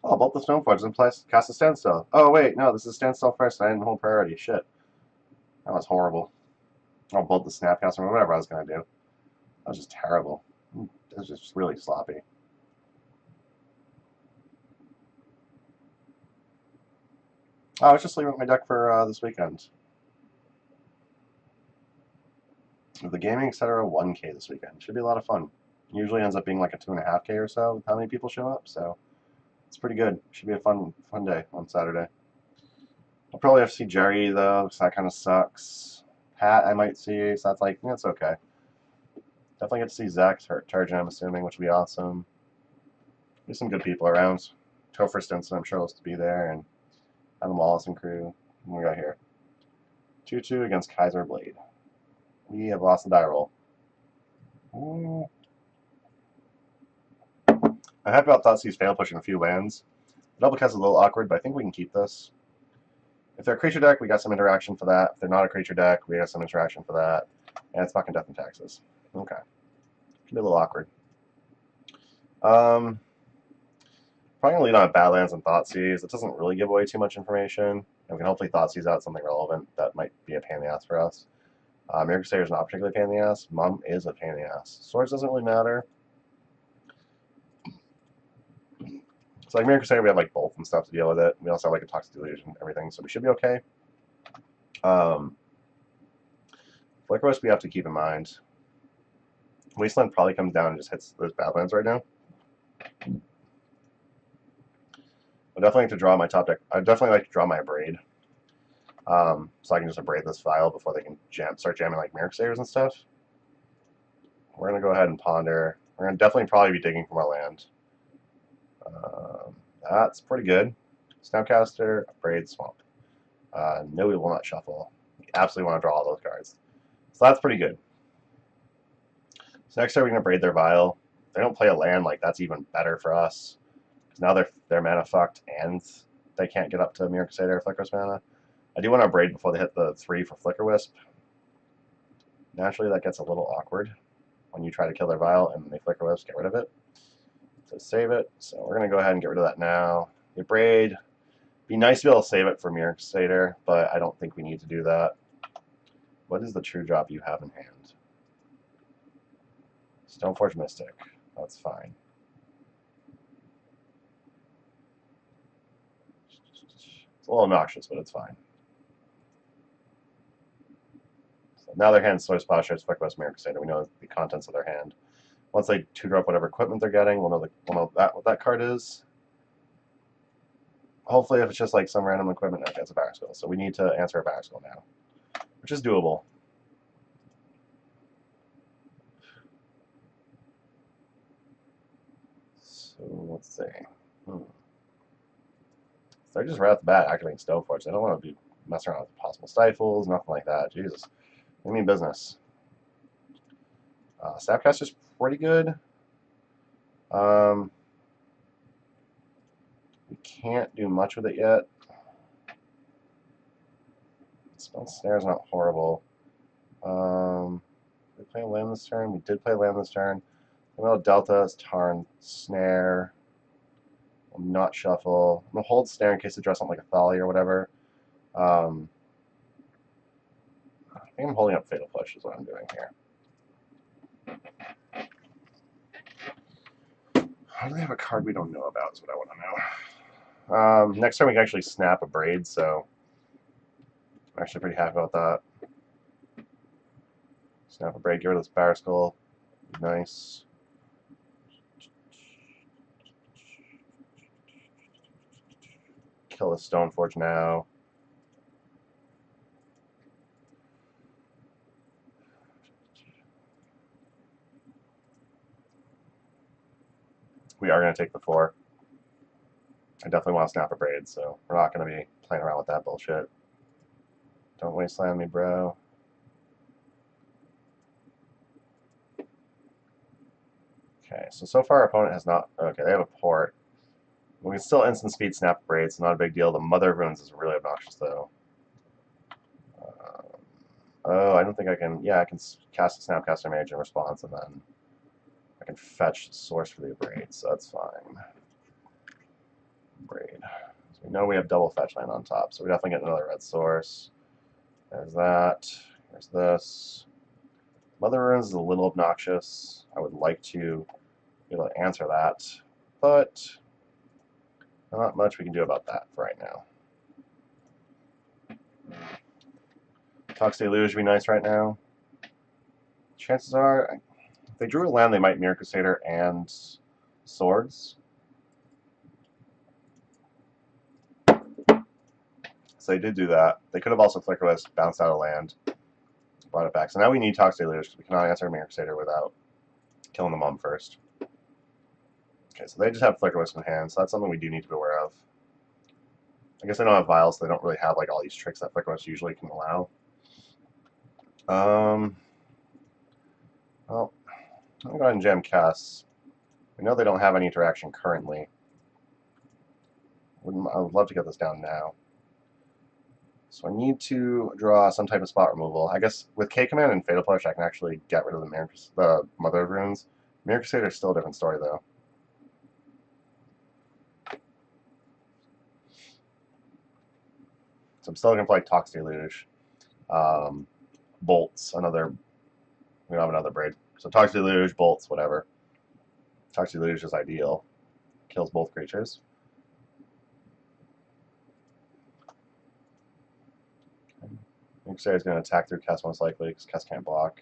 Oh, bolt the Stoneforge and cast a standstill. Oh, wait, no, this is standstill first. I didn't hold priority. Shit. That was horrible. I'll bolt the Snapcaster or whatever I was going to do. That was just terrible. It was just really sloppy. Oh, I was just leaving my deck for this weekend. The gaming, etc. 1K this weekend. Should be a lot of fun. Usually ends up being like a 2.5K or so with how many people show up, so it's pretty good. Should be a fun day on Saturday. I'll probably have to see Jerry though, because that kind of sucks. Pat I might see, so that's like, yeah, it's okay. Definitely get to see Zach Turgeon, I'm assuming, which will be awesome. There's some good people around. Topher Stinson, I'm sure, will be there, and Adam Wallace and crew. What we got here? 2-2 against Kaiser Blade. We have lost the die roll. I'm happy about Thoughtseize fail pushing a few lands. Double cast is a little awkward, but I think we can keep this. If they're a creature deck, we got some interaction for that. If they're not a creature deck, we got some interaction for that. And it's fucking death and taxes. Okay. Can be a little awkward. Probably going to lead on Badlands and Thoughtseize. It doesn't really give away too much information. And we can hopefully Thoughtseize out something relevant that might be a pain in the ass for us. Mirror Crusader is not particularly a pain in the ass. Mum is a pain in the ass. Swords doesn't really matter. So like Mirror Crusader, we have like Bolt and stuff to deal with it. We also have like a Toxic Delusion and everything, so we should be okay. Flicker Wisp we have to keep in mind. Wasteland probably comes down and just hits those Badlands right now. I definitely like to draw my top deck. I definitely like to draw my Abrade. So I can just Abrade this file before they can start jamming like Mirror Crusaders and stuff. We're going to go ahead and ponder. We're going to definitely probably be digging from our land. That's pretty good. Snapcaster, Abrade, Swamp. No, we will not shuffle. We absolutely want to draw all those cards. So that's pretty good. So next turn we're going to Braid their Vial. If they don't play a land, like that's even better for us. Because now they're mana fucked and they can't get up to Mirror Crusader or Flicker Wisp mana. I do want to Braid before they hit the 3 for Flicker Wisp. Naturally that gets a little awkward when you try to kill their Vial and they Flicker Wisp, get rid of it. So save it. So we're going to go ahead and get rid of that now. The Braid. Be nice to be able to save it for Mirror Crusader, but I don't think we need to do that. What is the true drop you have in hand? Stoneforge Mystic. That's fine. It's a little obnoxious, but it's fine. So now their hand's Source Posture, Flicker Wisp, Mirror Crusader. We know the contents of their hand. Once they two-drop whatever equipment they're getting, we'll know what that card is. Hopefully, if it's just like some random equipment, okay, it's a Barrack Skill. So we need to answer a Barrack Skill now, which is doable. So let's see. So they're just right off the bat activating Stoneforge. They don't want to be messing around with possible stifles, nothing like that. Jesus, they mean business. Snapcaster's pretty good. We can't do much with it yet. Spell Snare's not horrible. Did we play a land this turn? We did play land this turn. Well, Delta is Tarn, Snare. Will not shuffle. I'm going to hold Snare in case they draw something like a Thalia or whatever. I think I'm holding up Fatal Push is what I'm doing here. How do they have a card we don't know about is what I want to know. Next time we can actually snap a Braid, so I'm actually pretty happy about that. Snap a Braid, get rid of this Barrack Skull. Nice. Kill the Stoneforge now. We are going to take the 4. I definitely want to snap a Braid, so we're not going to be playing around with that bullshit. Don't wasteland me, bro. Okay, so far our opponent has not... Okay, they have a port. We can still instant speed snap Braid, so not a big deal. The Mother of Runes is really obnoxious, though. Oh, I don't think I can... Yeah, I can cast a Snapcaster Mage in response, and then I can fetch Source for the Braid, so that's fine. Braid. So we know we have double fetch land on top, so we definitely get another red source. There's that. There's this. Mother Runes is a little obnoxious. I would like to be able to answer that, but not much we can do about that for right now. Toxic Delusion would be nice right now. Chances are, if they drew a land, they might Mirror Crusader and Swords. So they did do that. They could have also Flicker Wisp, bounced out a land, brought it back. So now we need Toxic Delusion because we cannot answer Mirror Crusader without killing the Mum first. Okay, so they just have Flicker Wisp in hand, so that's something we do need to be aware of. I guess they don't have Vials, so they don't really have like all these tricks that Flicker Wisp usually can allow. Well, I'm going to go ahead and jam Kess. We know they don't have any interaction currently. I would love to get this down now. So I need to draw some type of spot removal. I guess with K command and Fatal Push, I can actually get rid of the Mother of Runes. Mirror Crusader is still a different story, though. So I'm still going to play Tox Deluge. Bolts, another. We don't have another braid. So Tox Deluge, Bolts, whatever. Tox Deluge is ideal. Kills both creatures. Mirror Crusader is going to attack through Kess most likely because Kess can't block.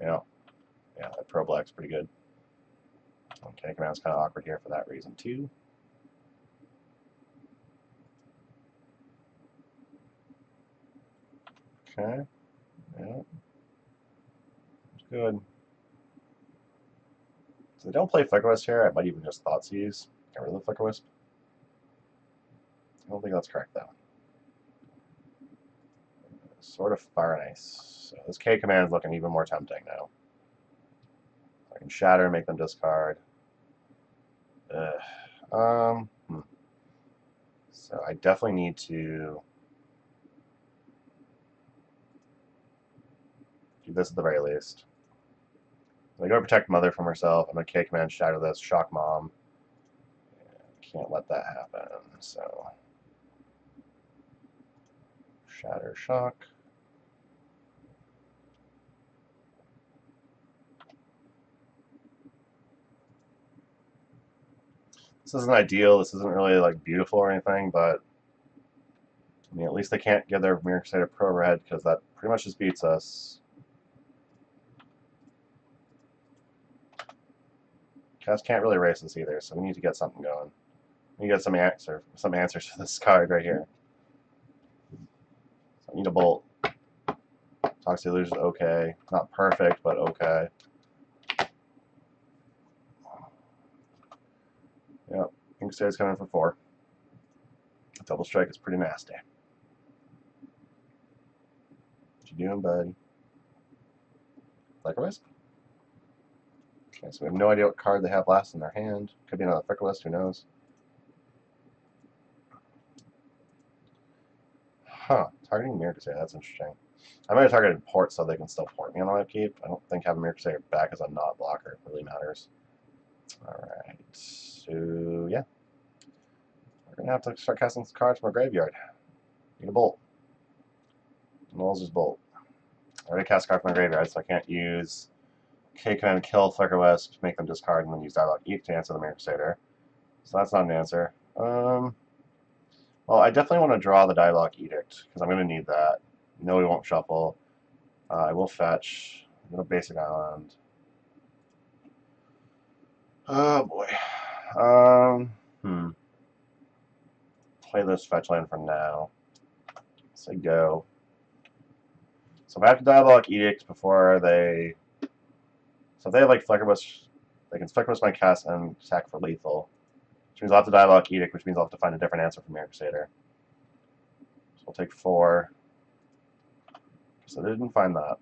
Yeah, that Pro Black's pretty good. Okay, Command's kind of awkward here for that reason too. Okay, yeah, it's good. So they don't play Flicker Wisp here. I might even just Thoughtseize. Get rid of the Flicker Wisp. I don't think that's correct though. Sort of Fire and Ice. So this K command is looking even more tempting now. I can Shatter and make them discard. So I definitely need to do this at the very least. So I go to protect Mother from herself. I'm going to K command Shatter this, Shock Mom. Can't let that happen. So Shatter, Shock. This isn't ideal. This isn't really like beautiful or anything, but I mean, at least they can't get their Mirror Crusader Pro Red because that pretty much just beats us. Kess can't really race this either, so we need to get something going. We need to get some answers to this card right here. So I need a Bolt. Toxic Illusion is okay. Not perfect, but okay. Yep. Pink Stair's coming for 4. Double Strike is pretty nasty. What you doing, buddy? Flicker Wisp? Okay, so we have no idea what card they have last in their hand. Could be another Flicker Wisp, who knows? Huh. Targeting Mirror Crusader, that's interesting. I might have targeted Port so they can still port me on my upkeep. I don't think having Mirror Crusader back as a not blocker really matters. Alright. So, yeah. We're going to have to start casting some cards from our graveyard. Need a Bolt. Null's just Bolt. I already cast a card from my graveyard, so I can't use K command kill Flicker Wisp, make them discard, and then use Dialogue Edict to answer the Mirror Crusader. So that's not an answer. Well, I definitely want to draw the Dialogue Edict, because I'm going to need that. No, we won't shuffle. I will fetch. I'm going to basic island. Oh boy. Play this fetch land for now. Say go. So if I have to Dialogue Edict before they... So if they have like Flicker Wisp, they can Flicker Wisp my cast and attack for lethal. Which means I'll have to Dialogue Edict, which means I'll have to find a different answer from Mirror Crusader. So we'll take 4. So they didn't find that.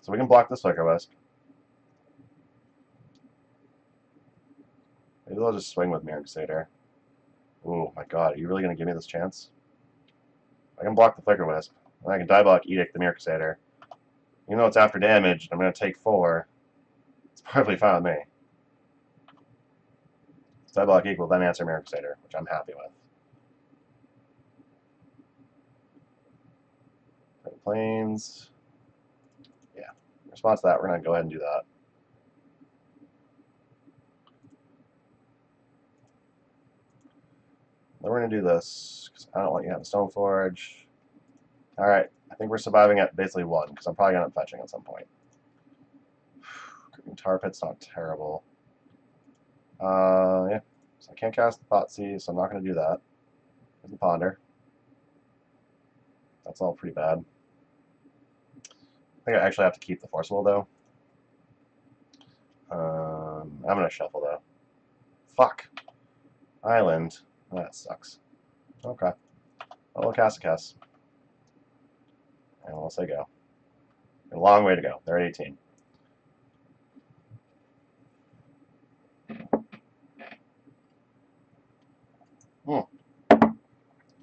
So we can block this Flicker Wisp. Maybe they'll just swing with Mirror Crusader. Oh my god, are you really going to give me this chance? I can block the Flicker Wisp. And I can Dialogue Edict the Mirror Crusader. Even though it's after damage, I'm going to take 4. It's perfectly fine with me. Dialogue equal, then answer Mirror Crusader, which I'm happy with. Planes. Yeah. In response to that, we're going to go ahead and do that. Then we're going to do this, because I don't want you to have a Stoneforge. Alright, I think we're surviving at basically 1, because I'm probably going to end up fetching at some point. Tar Pit's not terrible. Yeah. So I can't cast the Thoughtseize, so I'm not going to do that. There's the Ponder. That's all pretty bad. I think I actually have to keep the Forcible, though. I'm going to shuffle, though. Fuck. Island. That sucks. Okay. Well, we'll cast a Kess. And we'll say go. A long way to go. They're at 18.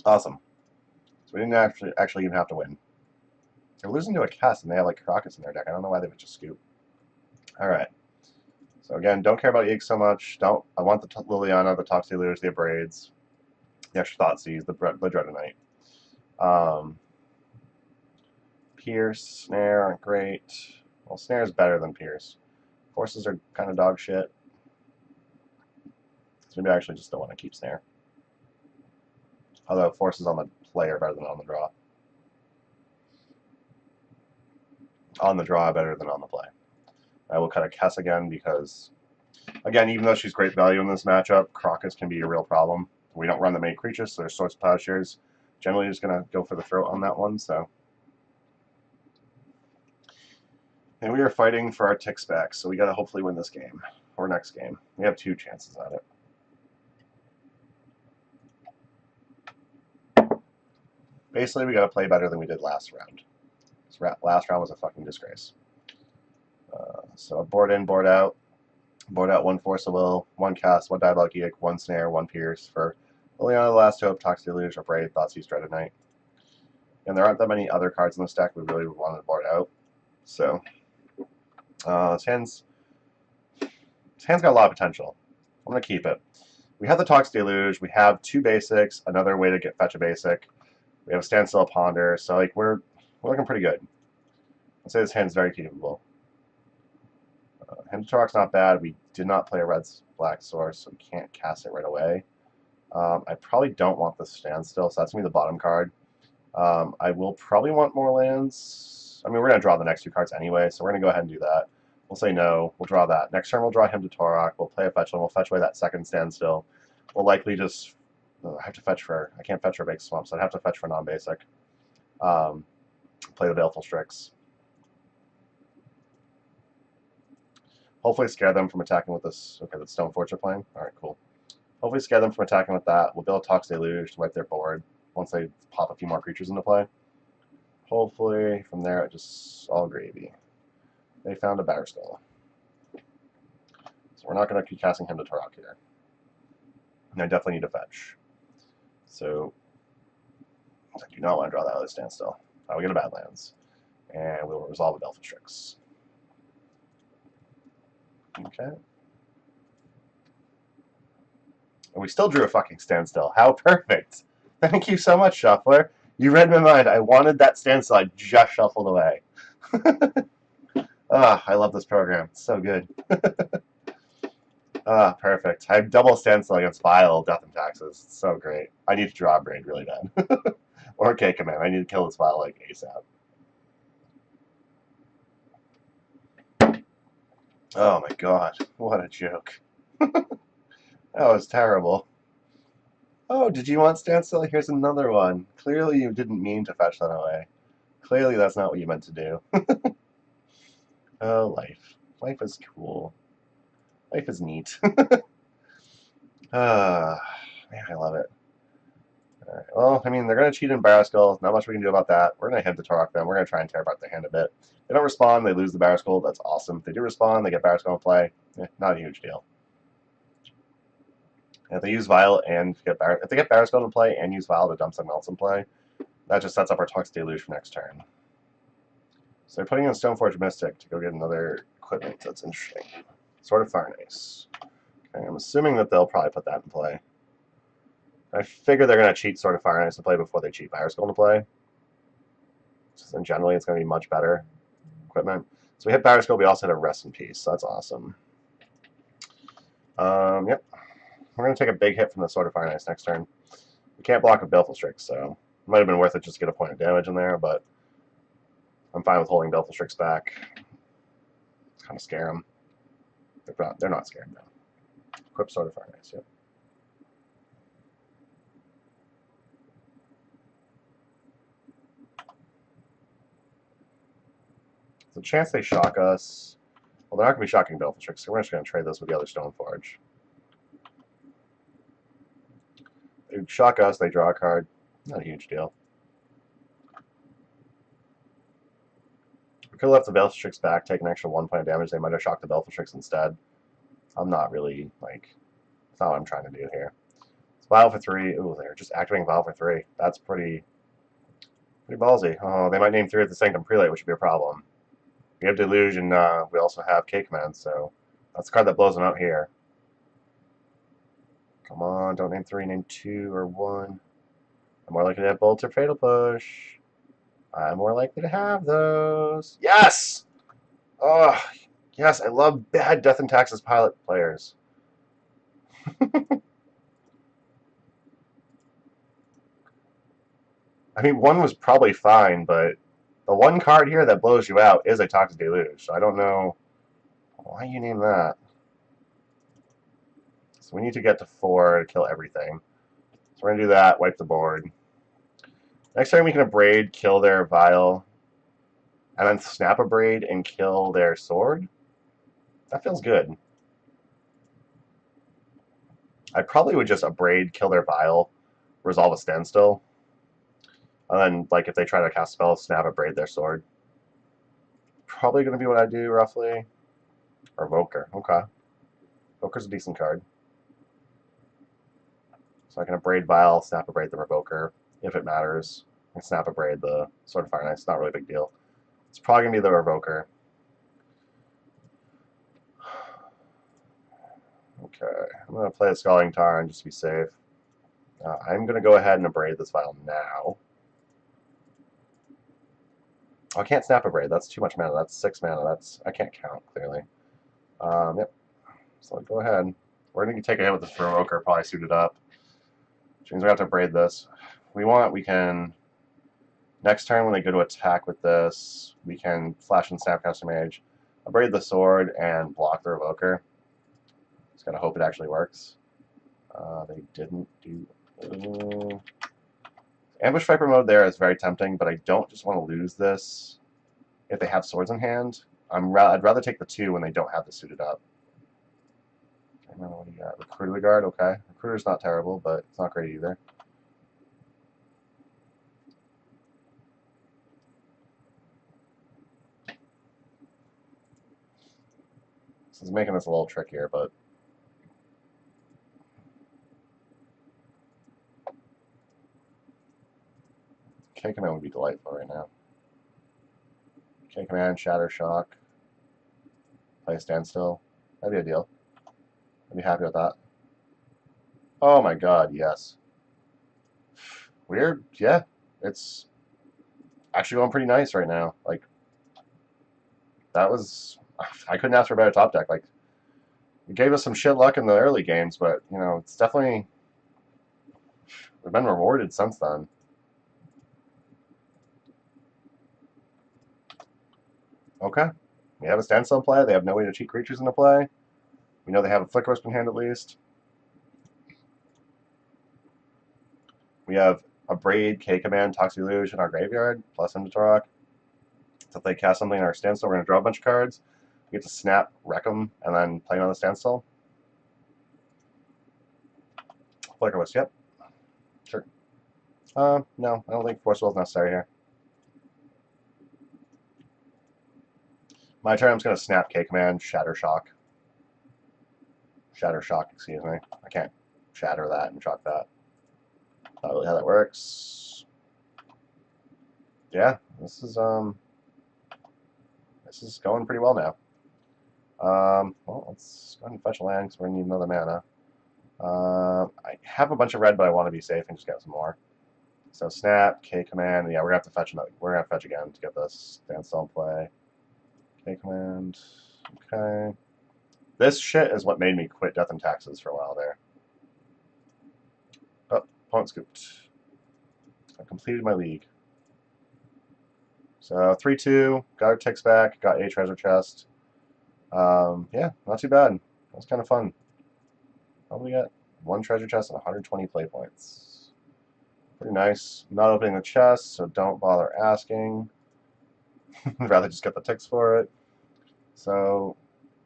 Awesome. So we didn't actually even have to win. They're losing to a Kess, and they have like Crocus in their deck. I don't know why they would just scoop. All right. So again, don't care about Eek so much. I want the Liliana, the Toxic Deluge, the Abrades, the extra Thoughtseize, the Dreadnought. Pierce, Snare aren't great. Well, Snare is better than Pierce. Forces are kind of dog shit. So maybe I actually just don't want to keep Snare. Although Forces on the play are better than on the draw. On the draw better than on the play. I will cut a Kess again because, again, even though she's great value in this matchup, Crocus can be a real problem. We don't run the many creatures, so there's Swords of Plowshares. Generally just going to go for the throat on that one, so. And we are fighting for our ticks back, so we got to hopefully win this game, or next game. We have 2 chances at it. Basically, we got to play better than we did last round. This last round was a fucking disgrace. So board in, board out. Board out 1 Force of Will, 1 Cast, 1 Diabolic Edict, 1 Snare, 1 Pierce for Liliana the Last Hope, Toxic Deluge, Abrade, Thoughtseize, Dreadnought. And there aren't that many other cards in this deck we really wanted to board out. So, this hand's got a lot of potential. I'm going to keep it. We have the Toxic Deluge, we have 2 basics, another way to fetch a basic. We have a Standstill, Ponder, so like we're looking pretty good. I'd say this hand's very capable. Hymn to Torok's not bad. We did not play a red-black source, so we can't cast it right away. I probably don't want the Standstill, so that's going to be the bottom card. I will probably want more lands. I mean, we're going to draw the next 2 cards anyway, so we're going to go ahead and do that. We'll say no. We'll draw that. Next turn, we'll draw Hymn to Torok. We'll play a fetch land. We'll fetch away that second Standstill. We'll likely just... I have to fetch for... I can't fetch for Big Swamp, so I'd have to fetch for non-basic. Play the Baleful Strix. Hopefully scare them from attacking with this. Okay, that's Stoneforge are playing. Alright, cool. Hopefully scare them from attacking with that. We'll build Toxic Deluge to wipe their board once they pop a few more creatures into play. Hopefully, from there, it just all gravy. They found a Batterskull. So we're not going to keep casting Hymn to Torok here. And I definitely need to fetch. So, I do not want to draw that other Standstill. We get a Badlands. And we'll resolve a Baleful Strix. Okay. And we still drew a fucking Standstill. How perfect! Thank you so much, Shuffler. You read my mind. I wanted that Standstill. I just shuffled away. I love this program. It's so good. Perfect. I have double Standstill against Vile, Death and Taxes. It's so great. I need to draw a Braid really bad. Or K Command. I need to kill this Vile like ASAP. Oh my god. What a joke. That was terrible. Oh, did you want Standstill? Here's another one. Clearly you didn't mean to fetch that away. Clearly that's not what you meant to do. Oh, life. Life is cool. Life is neat. Man, I love it. Alright, well, I mean, they're going to cheat in Batterskull. Not much we can do about that. We're going to Hymn to Torok them. We're going to try and tear apart their hand a bit. If they don't respond, they lose the Batterskull. That's awesome. If they do respond, they get Batterskull in play. Not a huge deal. And if they use Vile and if they get Batterskull in play and use Vile to dump something else in play, that just sets up our Toxic Deluge for next turn. So they're putting in Stoneforge Mystic to go get another equipment. That's interesting. Sword of Farnice. Okay, I'm assuming that they'll probably put that in play. I figure they're going to cheat Sword of Farnice to play before they cheat Batterskull to play. And generally, it's going to be much better equipment. So we hit Batterskull. We also hit a Rest in Peace. So that's awesome. Yep. We're going to take a big hit from the Sword of Farnice next turn. We can't block a Baleful Strix, so it might have been worth it just to get a point of damage in there, but I'm fine with holding Baleful Strix back. Kind of scare them. They're not scared now. Equip Sword of Farnice, yep. There's a chance they shock us. Well, they're not going to be shocking Baleful Strix, so we're just going to trade this with the other Stoneforge. They shock us, they draw a card. Not a huge deal. We could have left the Baleful Strix back, take an extra 1 point of damage. They might have shocked the Baleful Strix instead. I'm not really, like, that's not what I'm trying to do here. It's Vile for 3. Ooh, they're just activating Vile for 3. That's pretty Pretty ballsy. Oh, they might name 3 at the Sanctum Prelate, which would be a problem. We have Deluge, and we also have K-Command, so that's the card that blows them out here. Come on, don't name 3, name 2 or 1. I'm more likely to have Bolt or Fatal Push. I'm more likely to have those. Yes! Oh, yes, I love bad Death and Taxes pilot players. I mean, 1 was probably fine, but the 1 card here that blows you out is a Toxic Deluge, so I don't know why you name that. So we need to get to 4 to kill everything. So we're going to do that, wipe the board. Next time we can Abrade, kill their Vial, and then snap Abrade and kill their sword. That feels good. I probably would just Abrade, kill their Vial, resolve a Standstill, and then, like, if they try to cast a spell, snap Abrade their sword. Probably going to be what I do, roughly. Or Voker. Okay. Voker's a decent card. So I can Abrade Vial, snap Abrade the Revoker, if it matters. And snap Abrade the Sword of Fire and Ice. It's not really a big deal. It's probably going to be the Revoker. Okay. I'm going to play a Scalding Tarn just to be safe. I'm going to go ahead and Abrade this Vial now. Oh, I can't snap Abrade. That's too much mana. That's 6 mana. I can't count, clearly. Yep. So go ahead. We're going to take a hit with this Revoker, probably suited up. Which means we have to Abrade this. If we want, we can... Next turn, when they go to attack with this, we can Flash and Snapcaster Mage, Abrade the sword, and block the Revoker. Just gotta hope it actually works. They didn't do... Ambush Viper mode there is very tempting, but I don't just want to lose this if they have swords in hand. I'd rather take the 2 when they don't have this suited up. I don't know what do you got. Recruiter the Guard, okay. Recruiter's not terrible, but it's not great either. This is making this a little trickier, but K-Command would be delightful right now. K-Command, Shatter Shock, play a Standstill. That'd be a deal. I'd be happy with that. Oh my god, yes. Weird, yeah. It's actually going pretty nice right now. Like, that was... I couldn't ask for a better top deck. Like, it gave us some shit luck in the early games, but, you know, it's definitely... We've been rewarded since then. Okay. We have a Standstill in play. They have no way to cheat creatures into play. We know they have a Flicker Wisp in hand at least. We have Abrade, K-Command, Toxic Deluge in our graveyard, plus Inventory. So if they cast something in our Standstill, we're going to draw a bunch of cards. We get to snap, wreck them, and then play on the Standstill. Flicker Wisp, yep. Sure. No, I don't think Force Will is necessary here. My turn, I'm just going to snap K-Command, Shatter Shock. Shatter Shock, excuse me. I can't shatter that and shock that. Not really how that works. Yeah, this is going pretty well now. Well, let's go ahead and fetch a land because we're going to need another mana. I have a bunch of red, but I want to be safe and just get some more. So snap, K-Command, yeah, we're going to have to fetch another. We're going to fetch again to get this Standstill in play. K-Command, okay. This shit is what made me quit Death and Taxes for a while there. Oh, opponent scooped. I completed my league. So 3-2, got our ticks back, got a treasure chest. Yeah, not too bad. That was kind of fun. Probably got 1 treasure chest and 120 play points. Pretty nice. I'm not opening the chest, so don't bother asking. I'd rather just get the ticks for it. So,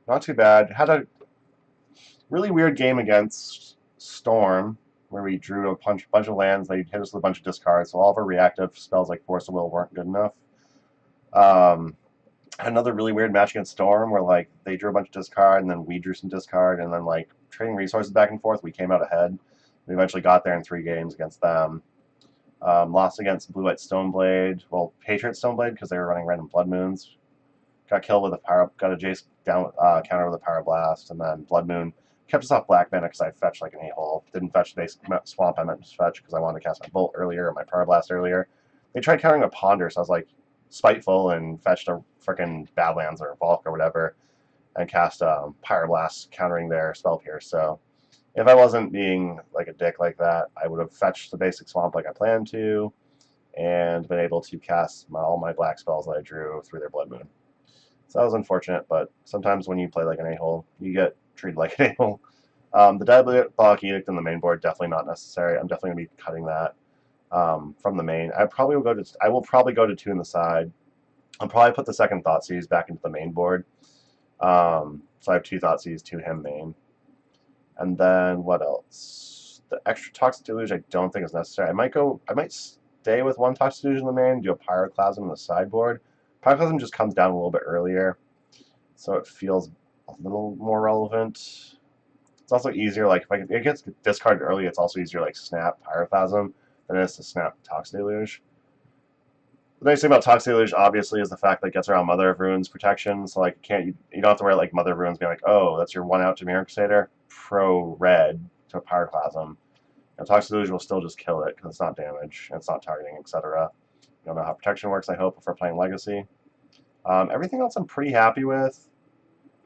not too bad. Had a really weird game against Storm, where we drew a bunch of lands. They hit us with a bunch of discards, so all of our reactive spells like Force of Will weren't good enough. Another really weird match against Storm, where like they drew a bunch of discard, and then we drew some discard, and then like trading resources back and forth, we came out ahead. We eventually got there in 3 games against them. Lost against Blue-White Stoneblade. Well, Patriot Stoneblade because they were running random Blood Moons. Got killed with a power. Got a Jace down counter with a Power Blast, and then Blood Moon kept us off black mana because I fetched like an 8-hole. Didn't fetch the base swamp. I meant to fetch because I wanted to cast my Bolt earlier or my Power Blast earlier. They tried countering a Ponder, so I was like spiteful and fetched a freaking Badlands or Valk or whatever, and cast Power Blast countering their Spell Pierce. So if I wasn't being like a dick like that, I would have fetched the basic swamp like I planned to, and been able to cast all my black spells that I drew through their Blood Moon. So that was unfortunate, but sometimes when you play like an 8-hole, you get treated like an 8-hole. The Diabolic Edict in the main board, definitely not necessary. I'm definitely going to be cutting that from the main. I will probably go to 2 in the side. I'll probably put the second Thoughtseize back into the main board. So I have 2 Thoughtseize, 2 him main. And then what else? The extra Toxic Deluge I don't think is necessary. I might stay with 1 Toxic Deluge in the main, do a Pyroclasm in the sideboard. Pyroclasm just comes down a little bit earlier, so it feels a little more relevant. It's also easier, like, if it gets discarded early, it's also easier, like, snap Pyroclasm than it is to snap Toxic Deluge. The nice thing about Toxic Deluge, obviously, is the fact that it gets around Mother of Runes protection, so, like, you don't have to wear, like, Mother of Runes being like, oh, that's your 1-out to Mirror Crusader, pro-red to Pyroclasm. And Toxic Deluge will still just kill it, because it's not damage, and it's not targeting, etc. You don't know how protection works, I hope, if we're playing Legacy. Everything else I'm pretty happy with.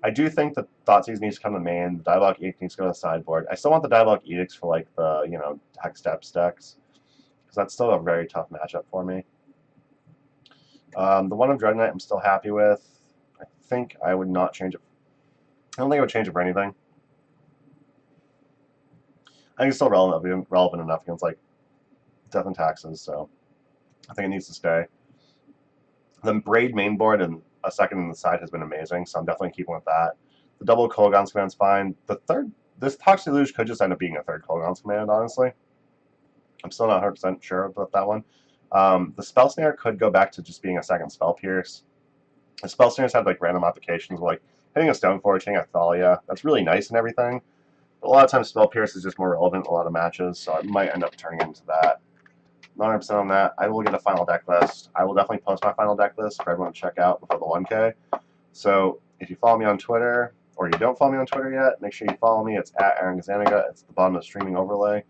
I do think that Thoughtseize needs to come to main. The Diabolic Edict needs to go to the sideboard. I still want the Diabolic Edicts for like the, Hex Depths decks, because that's still a very tough matchup for me. The one of Dread Knight I'm still happy with. I think I would not change it. I don't think I would change it for anything. I think it's still relevant enough against like Death and Taxes, so I think it needs to stay. The Braid main board and a second in the side has been amazing, so I'm definitely keeping with that. The double Kolaghan's Command's fine. This Toxic Deluge could just end up being a third Kolaghan's Command, honestly. I'm still not 100% sure about that one. The Spell Snare could go back to just being a second Spell Pierce. The Spell Snares have like random applications, like hitting a Stoneforge, hitting a Thalia. That's really nice and everything. But a lot of times Spell Pierce is just more relevant in a lot of matches, so I might end up turning into that. 100% on that. I will get a final deck list. I will definitely post my final deck list for everyone to check out before the 1K. So if you follow me on Twitter, or you don't follow me on Twitter yet, make sure you follow me. It's at Aaron Gazaniga. It's at the bottom of the streaming overlay.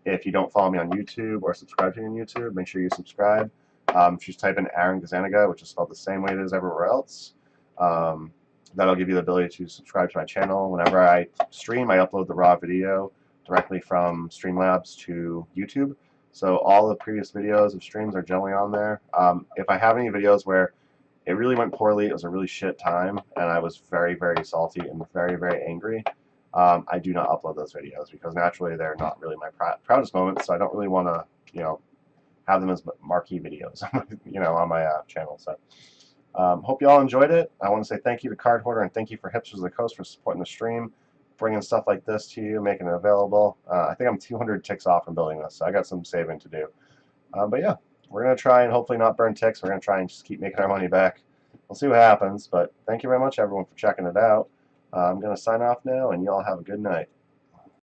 If you don't follow me on YouTube or subscribe to me on YouTube, make sure you subscribe. If you just type in Aaron Gazaniga, which is spelled the same way it is everywhere else, that'll give you the ability to subscribe to my channel. Whenever I stream, I upload the raw video directly from Streamlabs to YouTube. So all the previous videos of streams are generally on there. If I have any videos where it really went poorly, it was a really shit time, and I was very, very salty and very, very angry, I do not upload those videos because naturally they're not really my proudest moments, so I don't really want to, have them as marquee videos, on my channel. So hope you all enjoyed it. I want to say thank you to Card Hoarder and thank you for Hipsters of the Coast for supporting the stream, bringing stuff like this to you, making it available. I think I'm 200 ticks off from building this, so I got some saving to do. But yeah, we're going to try and hopefully not burn ticks. We're going to try and just keep making our money back. We'll see what happens, but thank you very much, everyone, for checking it out. I'm going to sign off now, and you all have a good night.